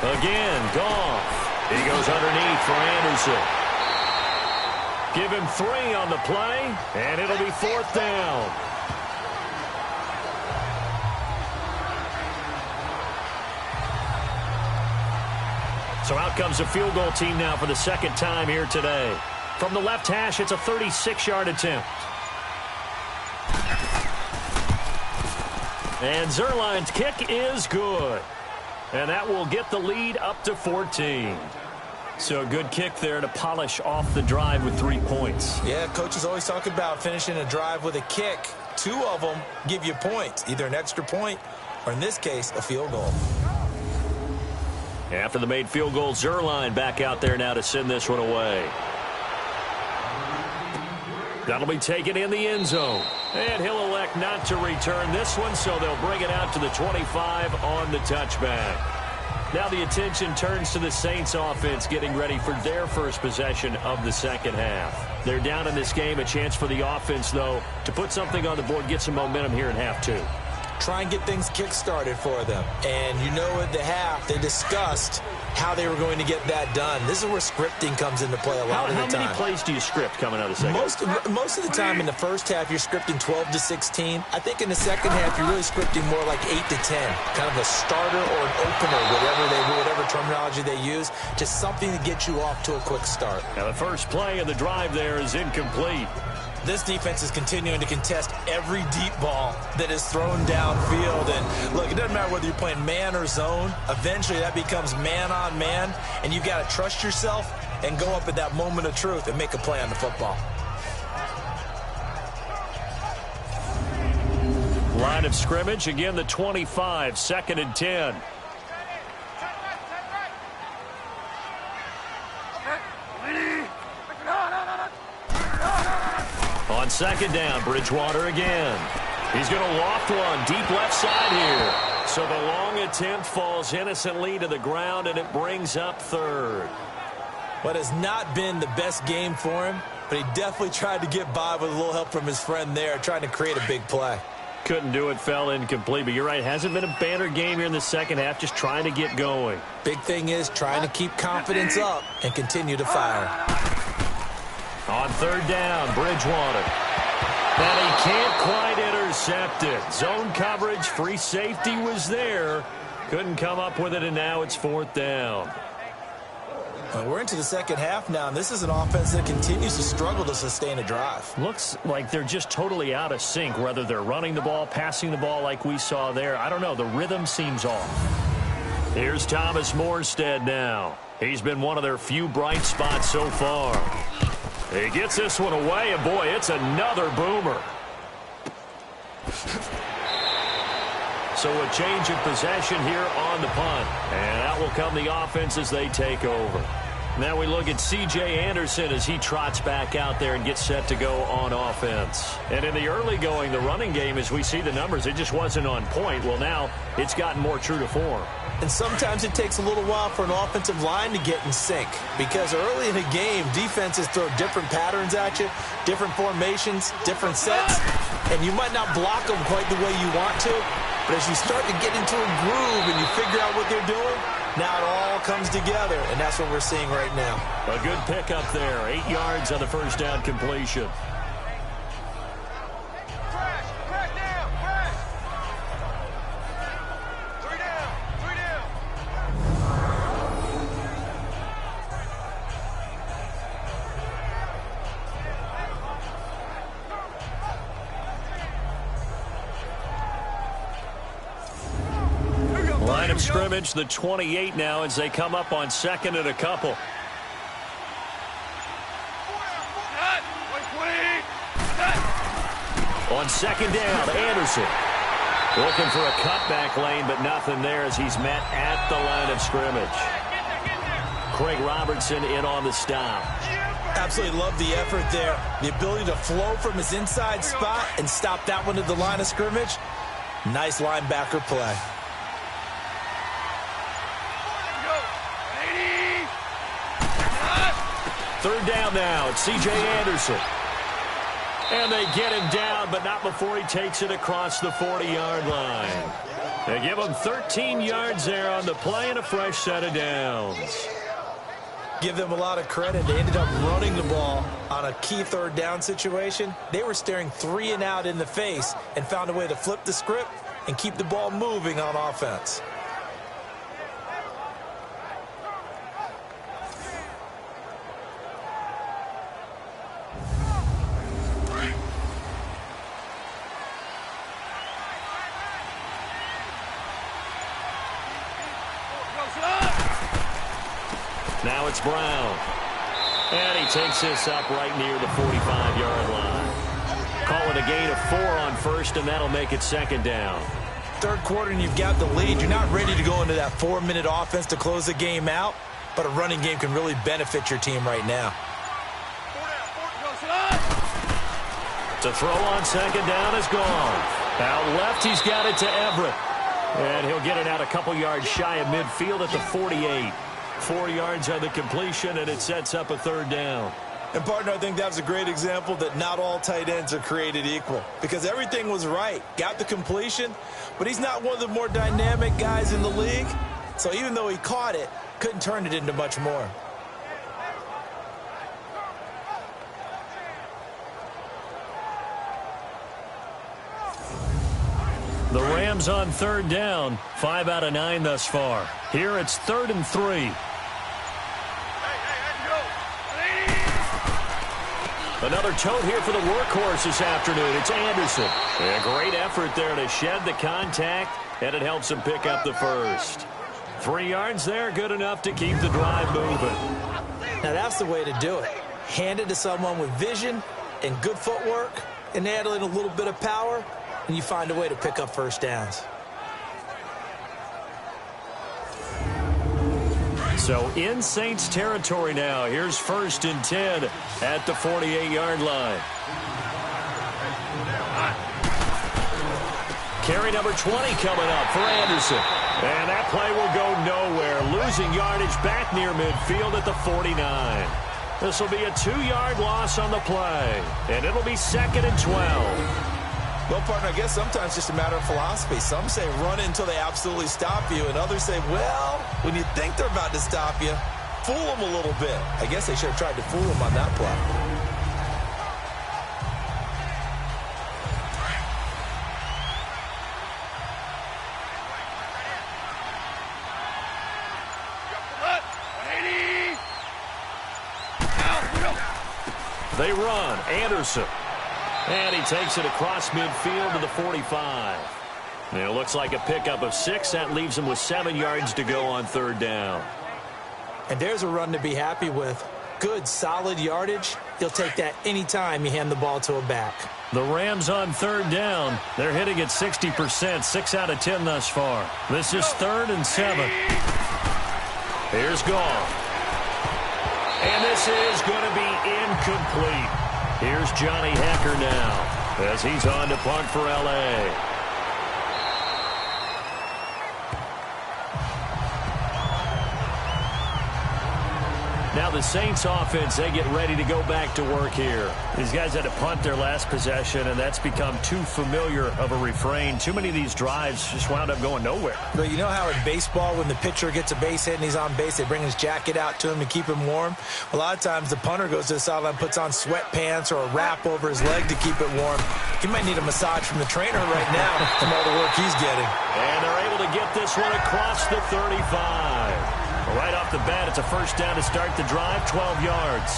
S4: Again, Goff. He goes underneath for Anderson. Give him 3 on the play, and it'll be 4th down. So out comes the field goal team now for the 2nd time here today. From the left hash, it's a 36-yard attempt. And Zuerlein's kick is good. And that will get the lead up to 14. So a good kick there to polish off the drive with 3 points.
S5: Yeah, coaches always talk about finishing a drive with a kick. 2 of them give you points, either an extra point or, in this case, a field goal.
S4: After the made field goal, Zuerlein back out there now to send this one away. That'll be taken in the end zone. And he'll elect not to return this one, so they'll bring it out to the 25 on the touchback. Now the attention turns to the Saints offense getting ready for their first possession of the second half. They're down in this game, a chance for the offense, though, to put something on the board, get some momentum here in half 2.
S5: Try and get things kick-started for them. And you know at the half, they discussed how they were going to get that done. This is where scripting comes into play a lot of the time.
S4: How many plays do you script coming out of the second?
S5: Most of the time in the first half, you're scripting 12 to 16. I think in the second half, you're really scripting more like 8 to 10. Kind of a starter or an opener, whatever terminology they use. Just something to get you off to a quick start.
S4: Now the first play of the drive there is incomplete.
S5: This defense is continuing to contest every deep ball that is thrown downfield. And, look, it doesn't matter whether you're playing man or zone. Eventually, that becomes man-on-man, and you've got to trust yourself and go up at that moment of truth and make a play on the football.
S4: Line of scrimmage, again, the 25, 2nd and 10. On second down, Bridgewater again. He's going to loft one deep left side here. So the long attempt falls innocently to the ground, and it brings up 3rd.
S5: What has not been the best game for him, but he definitely tried to get by with a little help from his friend there, trying to create a big play.
S4: Couldn't do it, fell incomplete. But you're right, hasn't been a banner game here in the second half, just trying to get going.
S5: Big thing is trying to keep confidence up and continue to fire.
S4: On 3rd down, Bridgewater. And he can't quite intercept it. Zone coverage, free safety was there. Couldn't come up with it, and now it's 4th down.
S5: Well, we're into the second half now, and this is an offense that continues to struggle to sustain a drive.
S4: Looks like they're just totally out of sync, whether they're running the ball, passing the ball like we saw there. I don't know. The rhythm seems off. Here's Thomas Morstead now. He's been one of their few bright spots so far. He gets this one away, and boy, it's another boomer. So a change of possession here on the punt. And out will come the offense as they take over. Now we look at C.J. Anderson as he trots back out there and gets set to go on offense. And in the early going, the running game, as we see the numbers, it just wasn't on point. Well, now it's gotten more true to form.
S5: And sometimes it takes a little while for an offensive line to get in sync, because early in a game, defenses throw different patterns at you, different formations, different sets, and you might not block them quite the way you want to, but as you start to get into a groove and you figure out what they're doing, now it all comes together, and that's what we're seeing right now.
S4: A good pickup there, 8 yards on the first down completion. Line of scrimmage, the 28 now as they come up on 2nd and a couple. On 2nd down, Anderson. Looking for a cutback lane, but nothing there as he's met at the line of scrimmage. Craig Robertson in on the stop.
S5: Absolutely love the effort there. The ability to flow from his inside spot and stop that one at the line of scrimmage. Nice linebacker play.
S4: Third down now, it's C.J. Anderson. And they get him down, but not before he takes it across the 40-yard line. They give him 13 yards there on the play and a fresh set of downs.
S5: Give them a lot of credit. They ended up running the ball on a key third down situation. They were staring 3 and out in the face and found a way to flip the script and keep the ball moving on offense.
S4: now it's Brown. And he takes this up right near the 45-yard line. Call it a gain of 4 on first, and that'll make it second down.
S5: Third quarter, and you've got the lead. You're not ready to go into that 4-minute offense to close the game out, but a running game can really benefit your team right now.
S4: To throw on second down is gone. Out left, he's got it to Everett. And he'll get it out a couple yards shy of midfield at the 48. 4 yards on the completion, and it sets up a third down.
S5: And, partner, I think that was a great example that not all tight ends are created equal, because everything was right. Got the completion, but he's not one of the more dynamic guys in the league. So even though he caught it, couldn't turn it into much more.
S4: The Rams on third down, 5 out of 9 thus far. Here it's 3rd and 3. Another tote here for the workhorse this afternoon. It's Anderson. A great effort there to shed the contact, and it helps him pick up the first. 3 yards there, good enough to keep the drive moving.
S5: Now that's the way to do it. Hand it to someone with vision and good footwork, and add in a little bit of power, and you find a way to pick up first downs.
S4: So in Saints territory now. Here's 1st and 10 at the 48-yard line. Carry number 20 coming up for Anderson. And that play will go nowhere. Losing yardage back near midfield at the 49. This will be a 2-yard loss on the play. And it'll be 2nd and 12.
S5: Well, partner, I guess sometimes it's just a matter of philosophy. Some say run until they absolutely stop you, and others say, well, when you think they're about to stop you, fool them a little bit. I guess they should have tried to fool them on that play.
S4: They run. Anderson. And he takes it across midfield to the 45. And it looks like a pickup of 6. That leaves him with 7 yards to go on third down.
S5: And there's a run to be happy with. Good, solid yardage. He'll take that anytime you hand the ball to a back.
S4: The Rams on third down. They're hitting at 60%, 6 out of 10 thus far. This is 3rd and 7. Here's Goff. And this is going to be incomplete. Here's Johnny Hecker now as he's on to punt for L.A. Now the Saints offense, they get ready to go back to work here. These guys had to punt their last possession, and that's become too familiar of a refrain. Too many of these drives just wound up going nowhere.
S5: But you know how in baseball, when the pitcher gets a base hit and he's on base, they bring his jacket out to him to keep him warm? A lot of times the punter goes to the sideline, puts on sweatpants or a wrap over his leg to keep it warm. He might need a massage from the trainer right now from all the work he's getting.
S4: And they're able to get this one across the 35. Right off the bat, it's a first down to start the drive, 12 yards.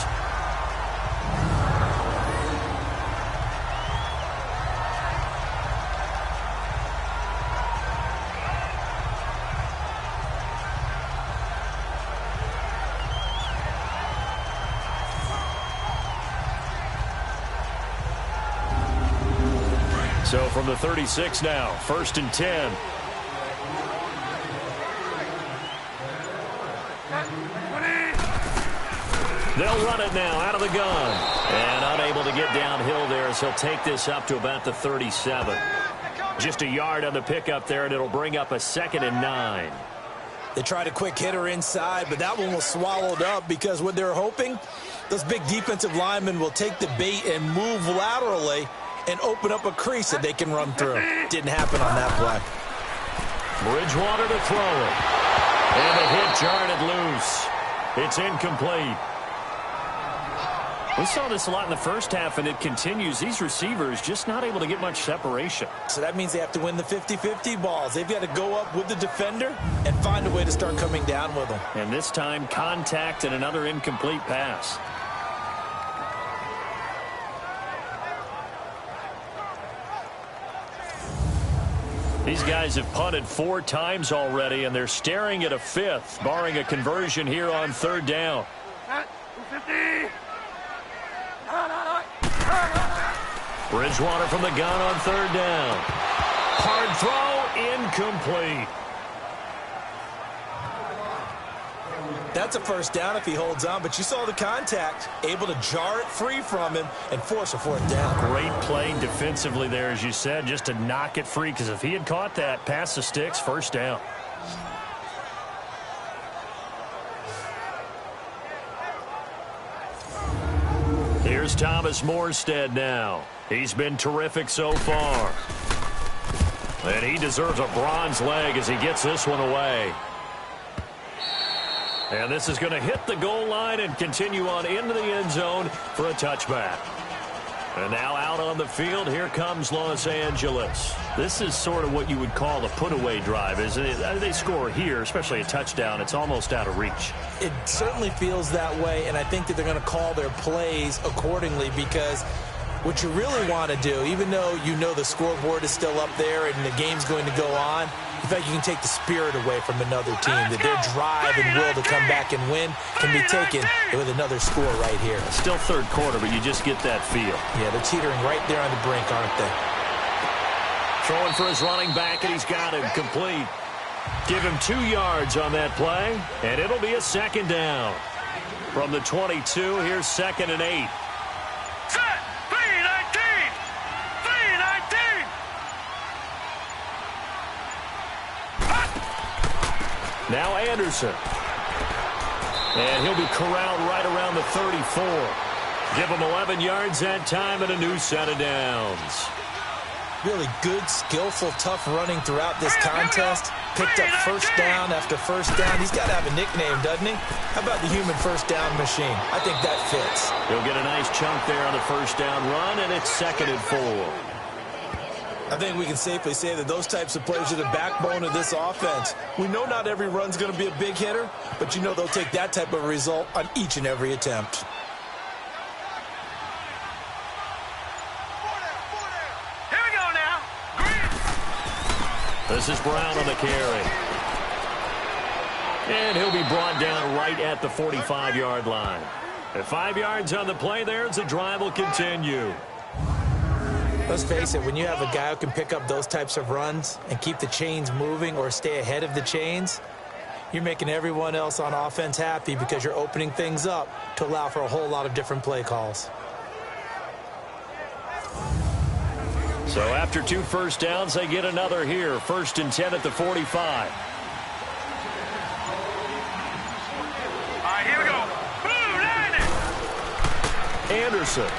S4: So from the 36 now, 1st and 10. They'll run it now out of the gun. And unable to get downhill there as he'll take this up to about the 37. Just a yard on the pickup there, and it'll bring up a 2nd and 9.
S5: They tried a quick hitter inside, but that one was swallowed up because what they're hoping, those big defensive linemen will take the bait and move laterally and open up a crease that they can run through. Didn't happen on that play.
S4: Bridgewater to throw it. And the hit jarred it loose. It's incomplete. We saw this a lot in the first half, and it continues. These receivers just not able to get much separation.
S5: So that means they have to win the 50-50 balls. They've got to go up with the defender and find a way to start coming down with them.
S4: And this time, contact and another incomplete pass. These guys have punted 4 times already, and they're staring at a 5th, barring a conversion here on 3rd down. Bridgewater from the gun on 3rd down. Hard throw, incomplete.
S5: That's a first down if he holds on, but you saw the contact. Able to jar it free from him and force a 4th down.
S4: Great play defensively there, as you said, just to knock it free, because if he had caught that, past the sticks, first down. Here's Thomas Morstead now. He's been terrific so far. And he deserves a bronze leg as he gets this one away. And this is going to hit the goal line and continue on into the end zone for a touchback. And now out on the field, here comes Los Angeles. This is sort of what you would call a put-away drive, isn't it? They score here, especially a touchdown. It's almost out of reach.
S5: It certainly feels that way, and I think that they're going to call their plays accordingly, because what you really want to do, even though you know the scoreboard is still up there and the game's going to go on, in fact, you can take the spirit away from another team, that their drive and will to come back and win can be taken with another score right here.
S4: Still 3rd quarter, but you just get that feel.
S5: Yeah, they're teetering right there on the brink, aren't they?
S4: Throwing for his running back, and he's got him complete. Give him 2 yards on that play, and it'll be a 2nd down. From the 22, here's 2nd and 8. Now Anderson. And he'll be corralled right around the 34. Give him 11 yards that time and a new set of downs.
S5: Really good, skillful, tough running throughout this contest. Picked up first down after first down. He's got to have a nickname, doesn't he? How about the human first down machine? I think that fits.
S4: He'll get a nice chunk there on the first down run, and it's 2nd and 4.
S5: I think we can safely say that those types of plays are the backbone of this offense. We know not every run's going to be a big hitter, but you know they'll take that type of result on each and every attempt.
S6: Here we go now.
S4: This is Brown on the carry. And he'll be brought down right at the 45-yard line. At 5 yards on the play there, the drive will continue.
S5: Let's face it, when you have a guy who can pick up those types of runs and keep the chains moving or stay ahead of the chains, you're making everyone else on offense happy, because you're opening things up to allow for a whole lot of different play calls.
S4: So after 2 first downs, they get another here. 1st and 10 at the 45.
S6: All right, here we go. Boom, landed.
S4: Anderson.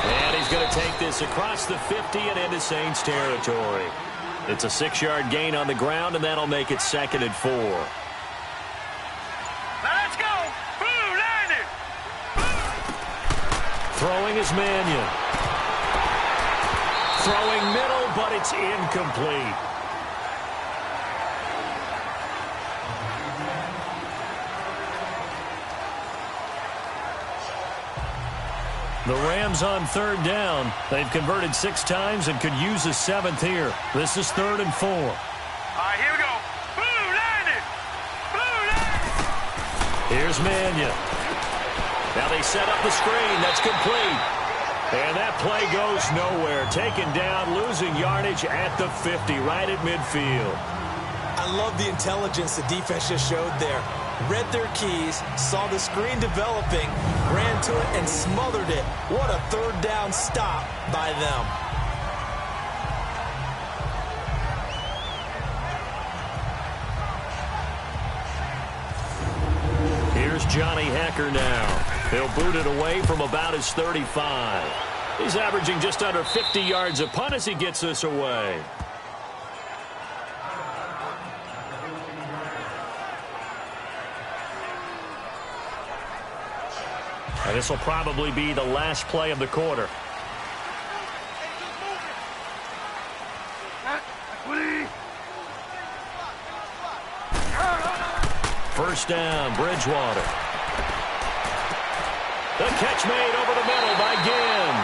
S4: And he's going to take this across the 50 and into Saints territory. It's a 6-yard gain on the ground, and that'll make it 2nd and 4.
S6: Now let's go. Boom, landed.
S4: Throwing is Mannion. Throwing middle, but it's incomplete. The Rams on 3rd down. They've converted 6 times and could use a 7th here. This is 3rd and 4.
S6: All right, here we go. Boom, landed. Boom, landed.
S4: Here's Mannion. Now they set up the screen. That's complete. And that play goes nowhere. Taken down, losing yardage at the 50, right at midfield.
S5: I love the intelligence the defense just showed there. Read their keys, saw the screen developing, ran to it, and smothered it. What a 3rd down stop by them.
S4: Here's Johnny Hecker now. He'll boot it away from about his 35. He's averaging just under 50 yards a punt as he gets this away. And this will probably be the last play of the quarter. First down, Bridgewater. The catch made over the middle by Ginn.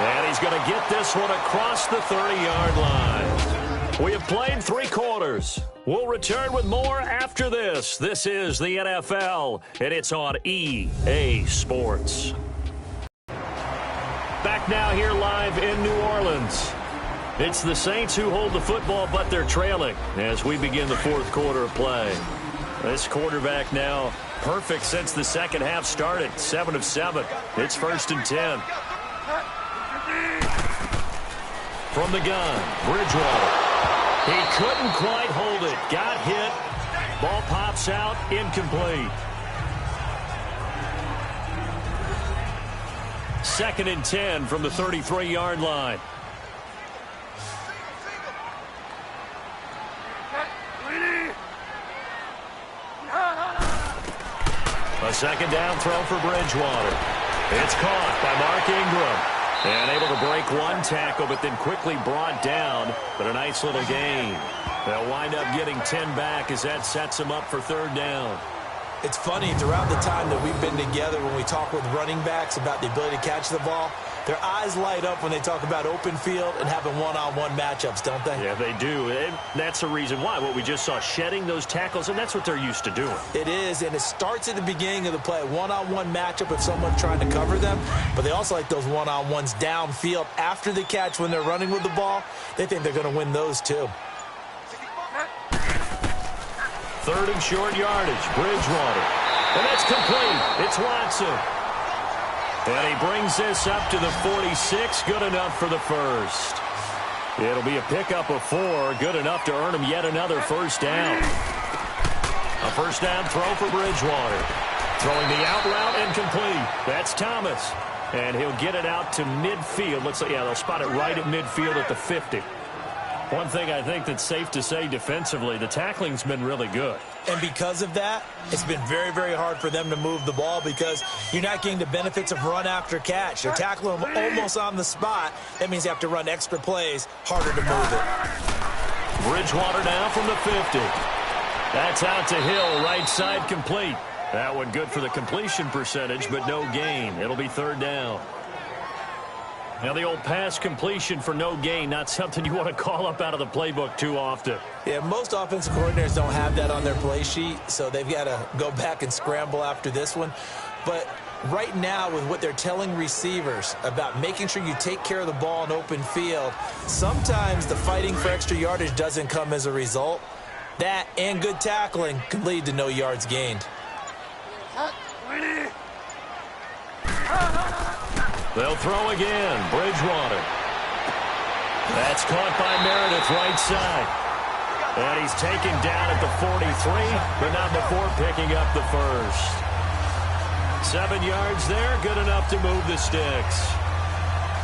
S4: And he's going to get this one across the 30-yard line. We have played 3 quarters. We'll return with more after this. This is the NFL, and it's on EA Sports. Back now here live in New Orleans. It's the Saints who hold the football, but they're trailing as we begin the 4th quarter of play. This quarterback now perfect since the second half started. 7 of 7. It's 1st and 10. From the gun, Bridgewater. He couldn't quite hold it. Got hit. Ball pops out. Incomplete. 2nd and 10 from the 33-yard line. A 2nd down throw for Bridgewater. It's caught by Mark Ingram. And able to break 1 tackle, but then quickly brought down. But a nice little gain. They'll wind up getting 10 back as that sets them up for 3rd down.
S5: It's funny, throughout the time that we've been together, when we talk with running backs about the ability to catch the ball, their eyes light up when they talk about open field and having one-on-one matchups, don't they?
S4: Yeah, they do. And that's the reason why. What we just saw, shedding those tackles, and that's what they're used to doing.
S5: It is, and it starts at the beginning of the play. One-on-one matchup if someone's trying to cover them, but they also like those one-on-ones downfield after the catch when they're running with the ball. They think they're going to win those too.
S4: 3rd and short yardage, Bridgewater. And that's complete. It's Watson. And he brings this up to the 46. Good enough for the 1st. It'll be a pickup of 4. Good enough to earn him yet another 1st down. A 1st down throw for Bridgewater. Throwing the out route incomplete. That's Thomas. And he'll get it out to midfield. Looks like, yeah, they'll spot it right at midfield at the 50. One thing I think that's safe to say defensively, the tackling's been really good.
S5: And because of that, it's been very, very hard for them to move the ball because you're not getting the benefits of run after catch. They're tackling them almost on the spot. That means you have to run extra plays, harder to move it.
S4: Bridgewater now from the 50. That's out to Hill, right side complete. That one good for the completion percentage, but no gain. It'll be 3rd down. Now, the old pass completion for no gain, not something you want to call up out of the playbook too often.
S5: Yeah, most offensive coordinators don't have that on their play sheet, so they've got to go back and scramble after this one. But right now, with what they're telling receivers about making sure you take care of the ball in open field, sometimes the fighting for extra yardage doesn't come as a result. That and good tackling can lead to no yards gained.
S4: They'll throw again. Bridgewater. That's caught by Meredith, right side. And he's taken down at the 43, but not before picking up the 1st. 7 yards there, good enough to move the sticks.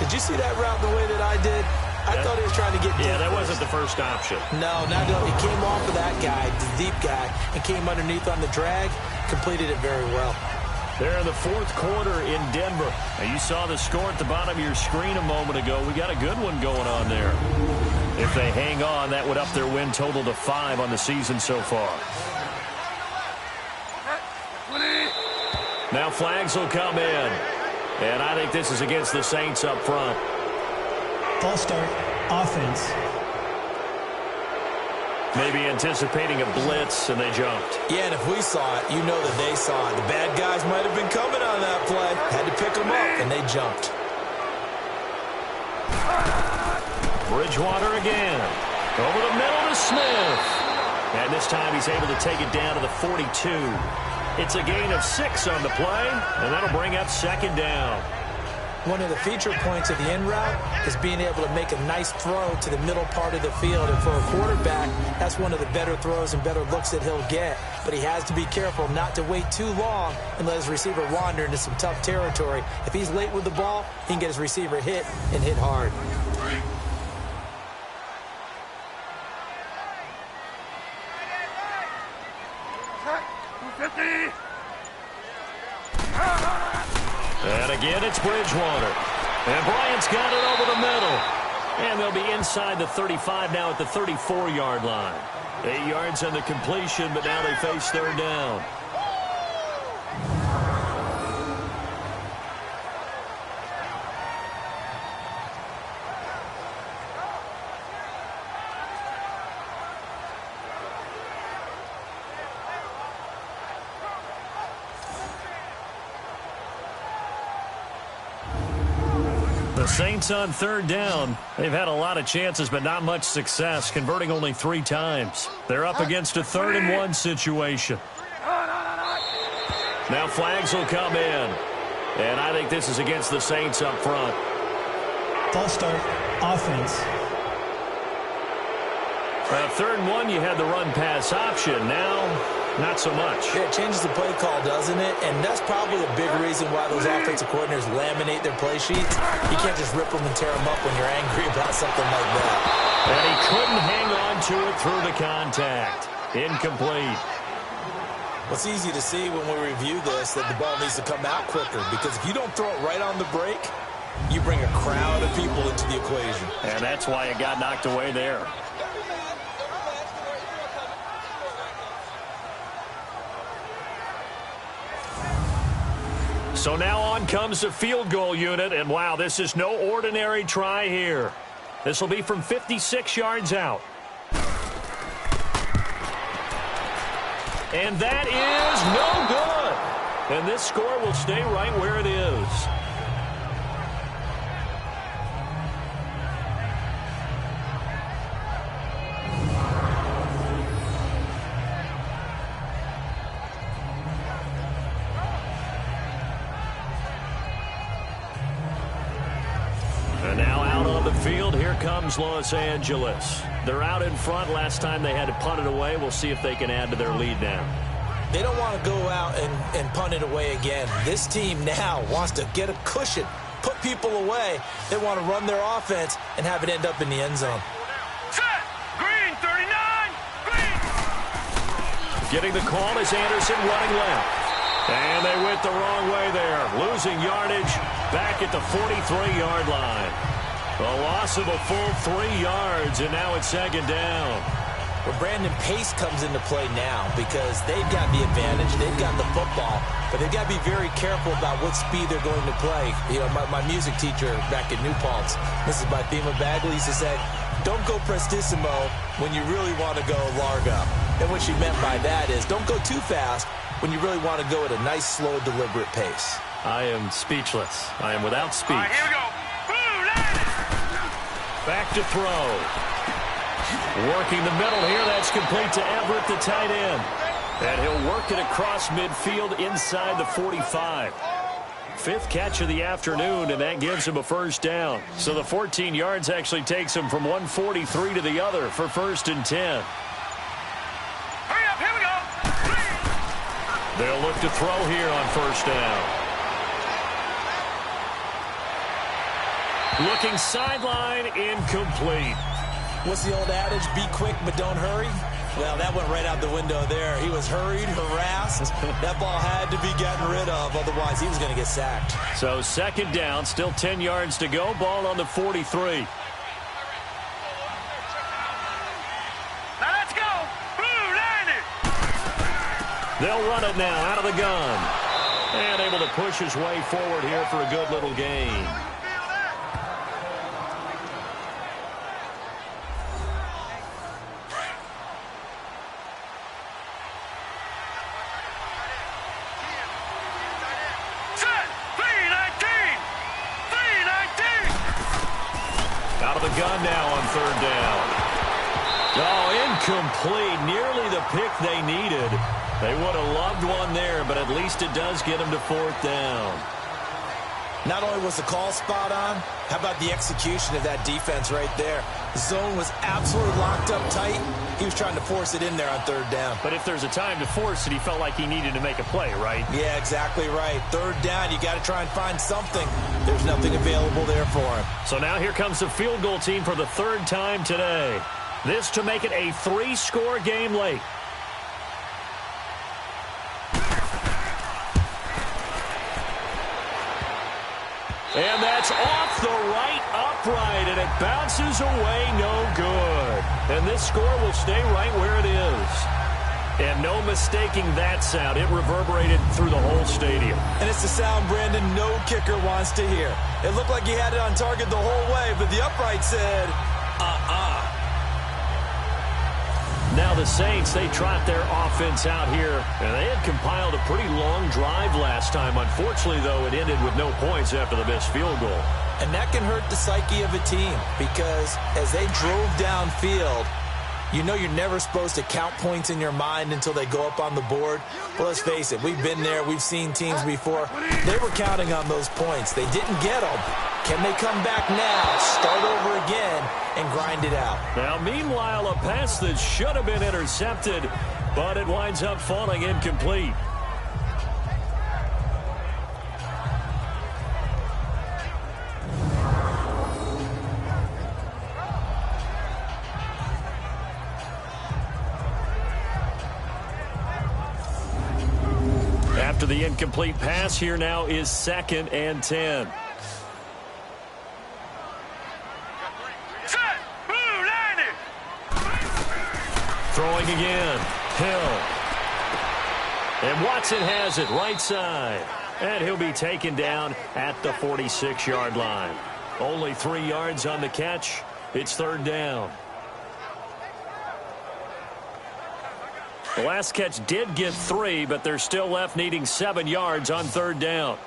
S5: Did you see that route the way that I did? I thought he was trying to get deep.
S4: Yeah, that wasn't the first option.
S5: No, not at all. He came off of that guy, the deep guy, and came underneath on the drag, completed it very well.
S4: They're in the 4th quarter in Denver. Now, you saw the score at the bottom of your screen a moment ago. We got a good one going on there. If they hang on, that would up their win total to 5 on the season so far. Now flags will come in. And I think this is against the Saints up front.
S7: False start, offense.
S4: Maybe anticipating a blitz, and they jumped.
S5: Yeah, and if we saw it, you know that they saw it. The bad guys might have been coming on that play. Had to pick them up, and they jumped.
S4: Bridgewater again. Over the middle to Smith. And this time he's able to take it down to the 42. It's a gain of 6 on the play, and that'll bring up 2nd down.
S5: One of the feature points of the in route is being able to make a nice throw to the middle part of the field. And for a quarterback, that's one of the better throws and better looks that he'll get. But he has to be careful not to wait too long and let his receiver wander into some tough territory. If he's late with the ball, he can get his receiver hit and hit hard.
S4: And again, it's Bridgewater. And Bryant's got it over the middle. And they'll be inside the 35 now at the 34-yard line. 8 yards on the completion, but now they face 3rd down. The Saints on third down. They've had a lot of chances, but not much success, converting only 3 times. They're up against a 3rd-and-1 situation. Now flags will come in. And I think this is against the Saints up front.
S7: False start, offense.
S4: 3rd and 1, you had the run-pass option. Now, not so much.
S5: Yeah, it changes the play call, doesn't it? And that's probably a big reason why those offensive coordinators laminate their play sheets. You can't just rip them and tear them up when you're angry about something like that.
S4: And he couldn't hang on to it through the contact. Incomplete.
S5: It's easy to see when we review this that the ball needs to come out quicker, because if you don't throw it right on the break, you bring a crowd of people into the equation.
S4: And that's why it got knocked away there. So now on comes the field goal unit, and wow, this is no ordinary try here. This will be from 56 yards out. And that is no good. And this score will stay right where it is. And now out on the field, here comes Los Angeles. They're out in front. Last time they had to punt it away. We'll see if they can add to their lead now.
S5: They don't want to go out and punt it away again. This team now wants to get a cushion, put people away. They want to run their offense and have it end up in the end zone.
S6: Set! Green, 39! Green!
S4: Getting the call is Anderson running left. And they went the wrong way there. Losing yardage back at the 43-yard line. A loss of a full 3 yards, and now it's 2nd down.
S5: Well, Brandon, pace comes into play now because they've got the advantage. They've got the football, but they've got to be very careful about what speed they're going to play. You know, my music teacher back at New Paltz, Mrs. Bythema Bagley, used to say, don't go prestissimo when you really want to go largo. And what she meant by that is don't go too fast when you really want to go at a nice, slow, deliberate pace.
S4: I am speechless. I am without speech.
S6: All right, here we go. Boom, land it!
S4: Back to throw. Working the middle here. That's complete to Everett, the tight end. And he'll work it across midfield inside the 45. 5th catch of the afternoon, and that gives him a 1st down. So the 14 yards actually takes him from 143 to the other for 1st and 10.
S6: Hurry up, here we go!
S4: They'll look to throw here on 1st down. Looking sideline, incomplete.
S5: What's the old adage? Be quick, but don't hurry. Well, that went right out the window there. He was hurried, harassed. That ball had to be gotten rid of. Otherwise, he was going to get sacked.
S4: So 2nd down, still 10 yards to go. Ball on the 43.
S6: Now let's go! Boom, land it!
S4: They'll run it now out of the gun. And able to push his way forward here for a good little gain. Gun now on 3rd down. Oh, incomplete. Nearly the pick they needed. They would have loved one there, but at least it does get them to 4th down.
S5: Not only was the call spot on, how about the execution of that defense right there? The zone was absolutely locked up tight. He was trying to force it in there on 3rd down.
S4: But if there's a time to force it, he felt like he needed to make a play, right?
S5: Yeah, exactly right. 3rd down, you got to try and find something. There's nothing available there for him.
S4: So now here comes the field goal team for the 3rd time today. This to make it a 3-score game late. And that's off the right upright, and it bounces away no good. And this score will stay right where it is. And no mistaking that sound. It reverberated through the whole stadium.
S5: And it's the sound, Brandon, no kicker wants to hear. It looked like he had it on target the whole way, but the upright said,
S4: Now the Saints, they trot their offense out here, and they had compiled a pretty long drive last time. Unfortunately, though, it ended with no points after the missed field goal.
S5: And that can hurt the psyche of a team because as they drove downfield, you know you're never supposed to count points in your mind until they go up on the board. But let's face it, we've been there. We've seen teams before. They were counting on those points. They didn't get them. Can they come back now, start over again, and grind it out?
S4: Now, meanwhile, a pass that should have been intercepted, but it winds up falling incomplete. After the incomplete pass, here now is 2nd and 10. Throwing again. Hill. And Watson has it right side. And he'll be taken down at the 46-yard line. Only 3 yards on the catch. It's 3rd down. The last catch did get 3, but they're still left needing 7 yards on 3rd down.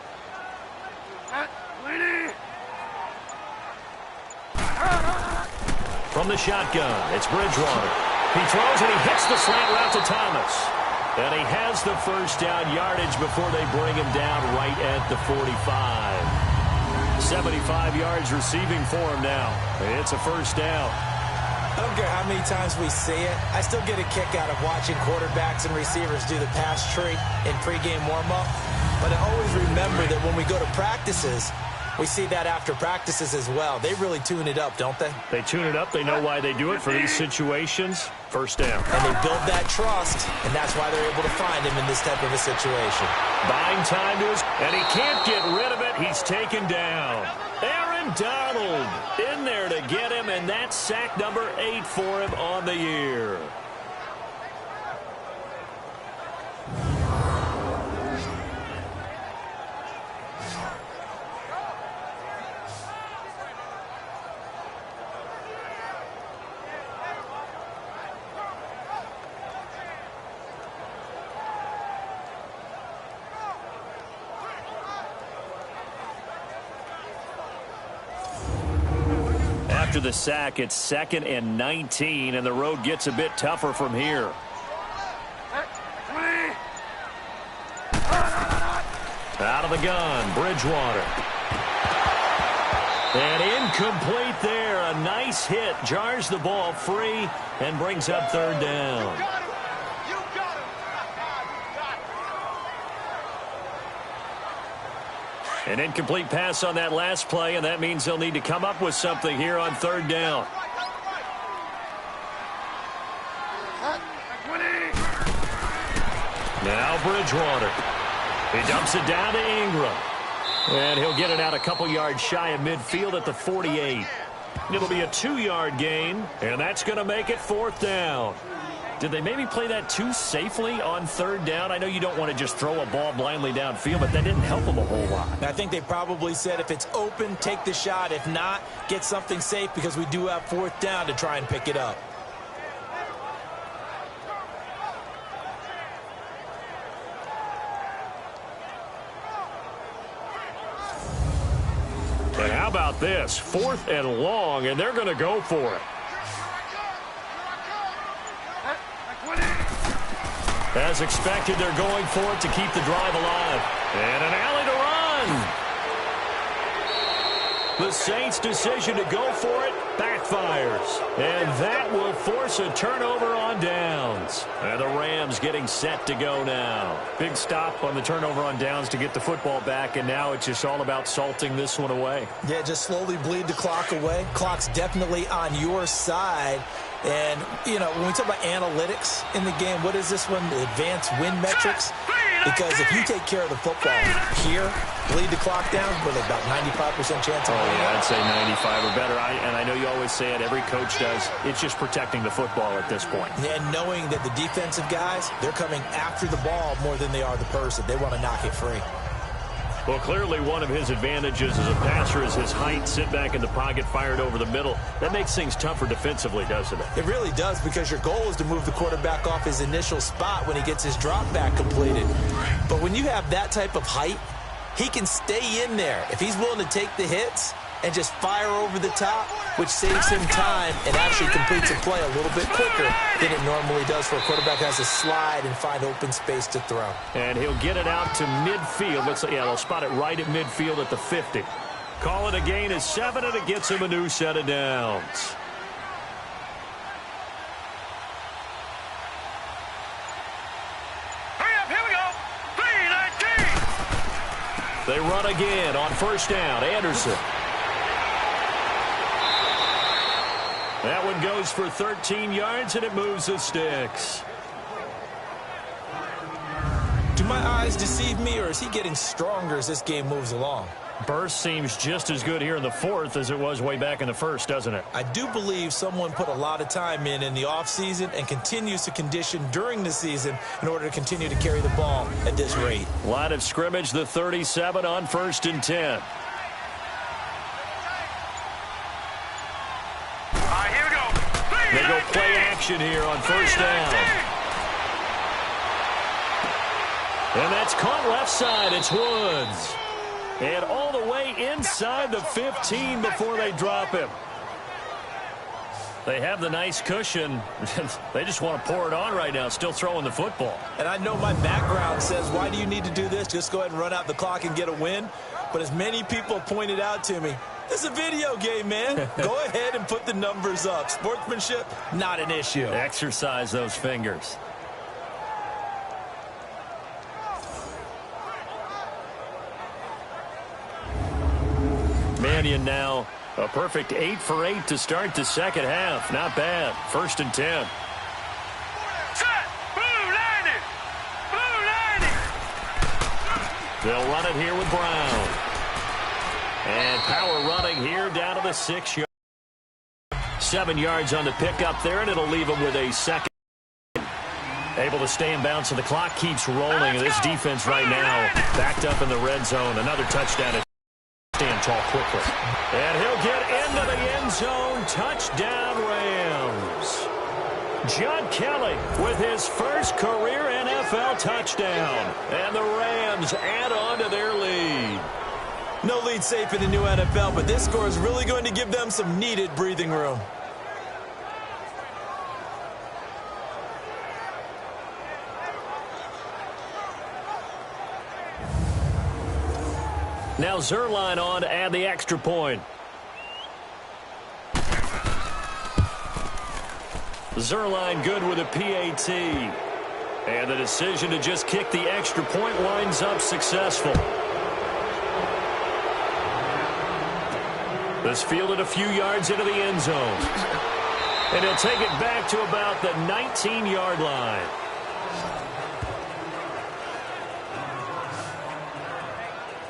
S4: From the shotgun, it's Bridgewater. He throws and he hits the slant route to Thomas. And he has the first down yardage before they bring him down right at the 45. 75 yards receiving for him now. It's a first down.
S5: I don't care how many times we see it. I still get a kick out of watching quarterbacks and receivers do the pass tree in pregame warm-up. But I always remember that when we go to practices, we see that after practices as well. They really tune it up, don't they?
S4: They tune it up. They know why they do it for these situations. First down.
S5: And they build that trust, and that's why they're able to find him in this type of a situation.
S4: Buying time to his, and he can't get rid of it. He's taken down. Aaron Donald in there to get him, and that's sack number 8 for him on the year. After the sack, it's 2nd and 19, and the road gets a bit tougher from here. Out of the gun, Bridgewater. And incomplete there. A nice hit. Jars the ball free and brings up 3rd down. An incomplete pass on that last play, and that means they'll need to come up with something here on 3rd down. Now Bridgewater. He dumps it down to Ingram. And he'll get it out a couple yards shy of midfield at the 48. It'll be a 2-yard gain, and that's going to make it 4th down. Did they maybe play that too safely on 3rd down? I know you don't want to just throw a ball blindly downfield, but that didn't help them a whole lot.
S5: I think they probably said if it's open, take the shot. If not, get something safe because we do have 4th down to try and pick it up.
S4: And how about this? 4th and long, and they're going to go for it. As expected, they're going for it to keep the drive alive. And an alley to run. The Saints' decision to go for it backfires. And that will force a turnover on downs. And the Rams getting set to go now. Big stop on the turnover on downs to get the football back, and now it's just all about salting this one away.
S5: Yeah, just slowly bleed the clock away. Clock's definitely on your side. And, you know, when we talk about analytics in the game, what is this one? The advanced win metrics? Because if you take care of the football here, bleed the clock down with about 95% chance of winning.
S4: Yeah, I'd say 95 or better. And I know you always say it, every coach does. It's just protecting the football at this point.
S5: And knowing that the defensive guys, they're coming after the ball more than they are the person. They want to knock it free.
S4: Well, clearly one of his advantages as a passer is his height, sit back in the pocket, fired over the middle. That makes things tougher defensively, doesn't it?
S5: It really does, because your goal is to move the quarterback off his initial spot when he gets his drop back completed. But when you have that type of height, he can stay in there. If he's willing to take the hits, and just fire over the top, which saves him time and actually completes a play a little bit quicker than it normally does for a quarterback who has to slide and find open space to throw.
S4: And he'll get it out to midfield. Looks like, yeah, they'll spot it right at midfield at the 50. Call it a gain of 7, and it gets him a new set of downs. They run again on first down. Anderson. That one goes for 13 yards, and it moves the sticks.
S5: Do my eyes deceive me, or is he getting stronger as this game moves along?
S4: Burst seems just as good here in the fourth as it was way back in the first, doesn't it?
S5: I do believe someone put a lot of time in the offseason and continues to condition during the season in order to continue to carry the ball at this rate.
S4: Line of scrimmage, the 37 on 1st and 10.
S6: All right, here we go.
S4: They go play action here on first down. And that's caught left side. It's Woods. And all the way inside the 15 before they drop him. They have the nice cushion. They just want to pour it on right now, still throwing the football.
S5: And I know my background says, why do you need to do this? Just go ahead and run out the clock and get a win. But as many people pointed out to me, this is a video game, man. Go ahead and put the numbers up. Sportsmanship, not an issue.
S4: Exercise those fingers. Mannion now a perfect 8 for 8 to start the second half. Not bad. 1st and 10.
S6: Set. Blue 90. Blue 90.
S4: They'll run it here with Brown. And power running here down to the 6-yard. 7 yards on the pickup there, and it'll leave them with a second. Able to stay in bounds, so the clock keeps rolling. And this defense right now backed up in the red zone. Another touchdown. Stand tall quickly. And he'll get into the end zone. Touchdown, Rams. John Kelly with his first career NFL touchdown. And the Rams add on to their lead.
S5: No lead safe in the new NFL, but this score is really going to give them some needed breathing room.
S4: Now Zerline on to add the extra point. Zerline good with a PAT. And the decision to just kick the extra point winds up successful. This fielded a few yards into the end zone. And he'll take it back to about the 19-yard line.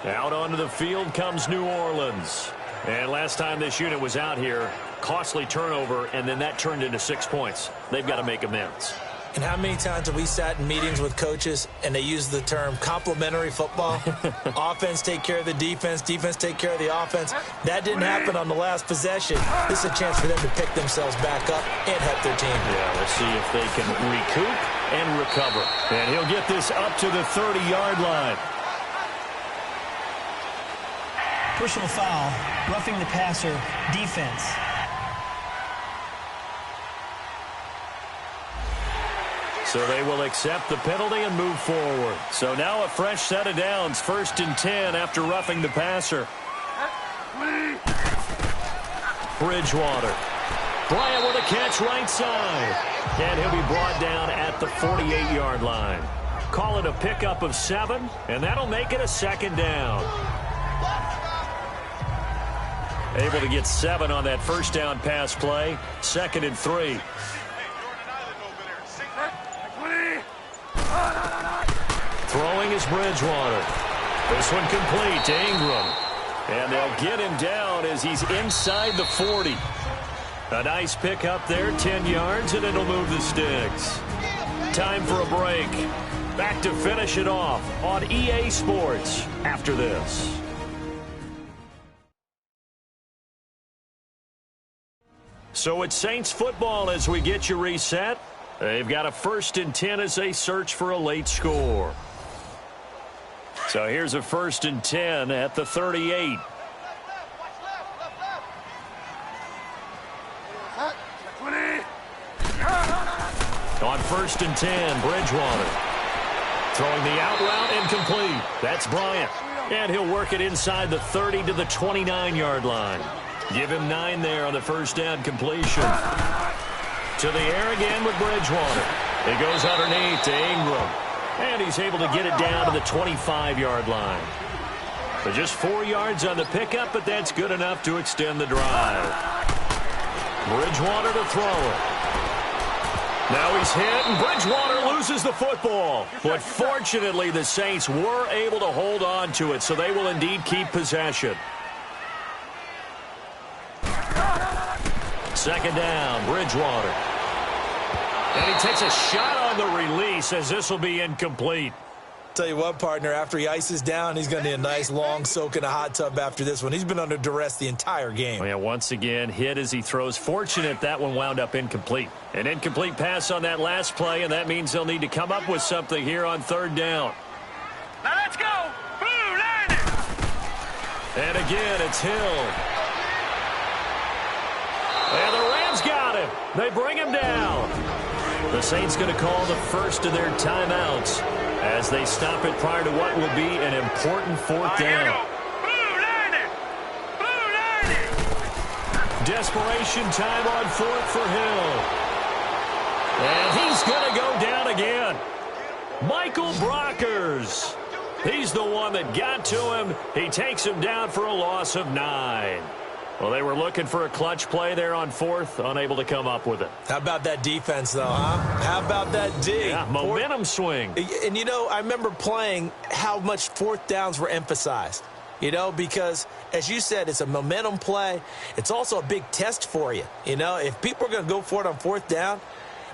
S4: Out onto the field comes New Orleans. And last time this unit was out here, costly turnover, and then that turned into 6 points. They've got to make amends.
S5: And how many times have we sat in meetings with coaches and they use the term complementary football? Offense take care of the defense, defense take care of the offense. That didn't happen on the last possession. This is a chance for them to pick themselves back up and help their team.
S4: Yeah, we'll see if they can recoup and recover. And he'll get this up to the 30-yard line.
S7: Personal foul, roughing the passer, defense.
S4: So they will accept the penalty and move forward. So now a fresh set of downs, 1st and 10 after roughing the passer. Bridgewater. Bryant with a catch right side. And he'll be brought down at the 48-yard line. Call it a pickup of 7, and that'll make it a 2nd down. Able to get 7 on that first down pass play. 2nd and 3. Throwing is Bridgewater. This one complete to Ingram. And they'll get him down as he's inside the 40. A nice pickup there, 10 yards, and it'll move the sticks. Time for a break. Back to finish it off on EA Sports after this. So it's Saints football as we get you reset. They've got a 1st and 10 as they search for a late score. So here's a 1st and 10 at the 38. On 1st and 10, Bridgewater. Throwing the out route incomplete. That's Bryant. And he'll work it inside the 30 to the 29-yard line. Give him 9 there on the first down completion. To the air again with Bridgewater. It goes underneath to Ingram. And he's able to get it down to the 25-yard line. So just 4 yards on the pickup, but that's good enough to extend the drive. Bridgewater to throw it. Now he's hit, and Bridgewater loses the football. But fortunately, the Saints were able to hold on to it, so they will indeed keep possession. Second down, Bridgewater. And he takes a shot on the release as this will be incomplete.
S5: Tell you what, partner, after he ices down, he's going to need a nice long soak in a hot tub after this one. He's been under duress the entire game.
S4: Yeah, once again, hit as he throws. Fortunate that one wound up incomplete. An incomplete pass on that last play, and that means they'll need to come up with something here on 3rd down.
S6: Now let's go. Blue, land it.
S4: And again, it's Hill. And the Rams got him. They bring him down. The Saints going to call the first of their timeouts as they stop it prior to what will be an important 4th down.
S6: Blue, land it. Blue, land it.
S4: Desperation time on 4th for Hill. And he's going to go down again. Michael Brockers. He's the one that got to him. He takes him down for a loss of 9. Well, they were looking for a clutch play there on 4th, unable to come up with it.
S5: How about that defense, though, huh? How about that D?
S4: Yeah, momentum swing.
S5: And, you know, I remember playing how much 4th downs were emphasized, you know, because, as you said, it's a momentum play. It's also a big test for you. You know, if people are going to go for it on 4th down,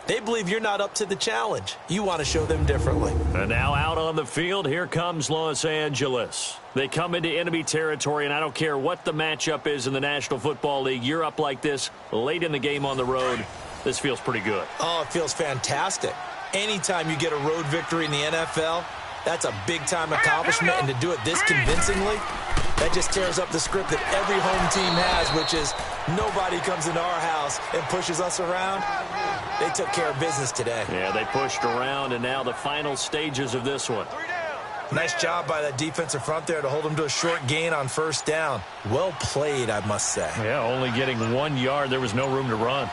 S5: they believe you're not up to the challenge. You want to show them differently.
S4: And now out on the field, here comes Los Angeles. They come into enemy territory, and I don't care what the matchup is in the National Football League. You're up like this late in the game on the road. This feels pretty good.
S5: Oh, it feels fantastic. Anytime you get a road victory in the NFL, that's a big-time accomplishment, and to do it this convincingly, that just tears up the script that every home team has, which is nobody comes into our house and pushes us around. They took care of business today.
S4: Yeah, they pushed around, and now the final stages of this one.
S5: Nice job by that defensive front there to hold them to a short gain on 1st down. Well played, I must say.
S4: Yeah, only getting 1 yard. There was no room to run.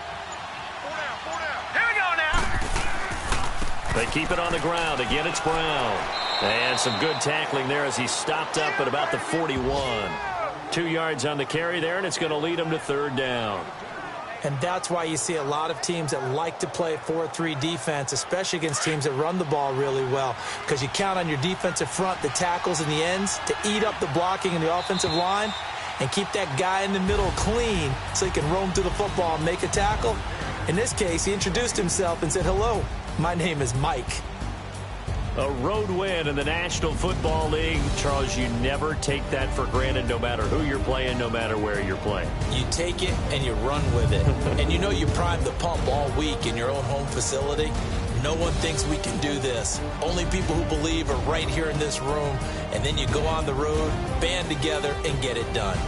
S6: Here we go now.
S4: They keep it on the ground. Again, it's Brown. And some good tackling there as he stopped up at about the 41. 2 yards on the carry there, and it's going to lead him to 3rd down.
S5: And that's why you see a lot of teams that like to play 4-3 defense, especially against teams that run the ball really well, because you count on your defensive front, the tackles and the ends, to eat up the blocking in the offensive line and keep that guy in the middle clean so he can roam through the football and make a tackle. In this case, he introduced himself and said, "Hello, my name is Mike."
S4: A road win in the National Football League. Charles, you never take that for granted, no matter who you're playing, no matter where you're playing.
S5: You take it and you run with it. And you know you prime the pump all week in your own home facility. No one thinks we can do this. Only people who believe are right here in this room. And then you go on the road, band together, and get it done.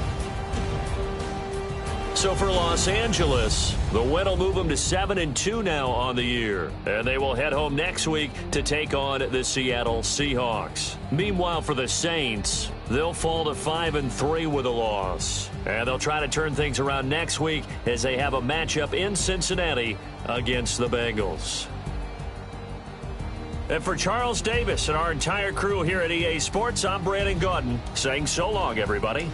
S4: So for Los Angeles, the win will move them to 7-2 now on the year. And they will head home next week to take on the Seattle Seahawks. Meanwhile, for the Saints, they'll fall to 5-3 with a loss. And they'll try to turn things around next week as they have a matchup in Cincinnati against the Bengals. And for Charles Davis and our entire crew here at EA Sports, I'm Brandon Gaudin saying so long, everybody.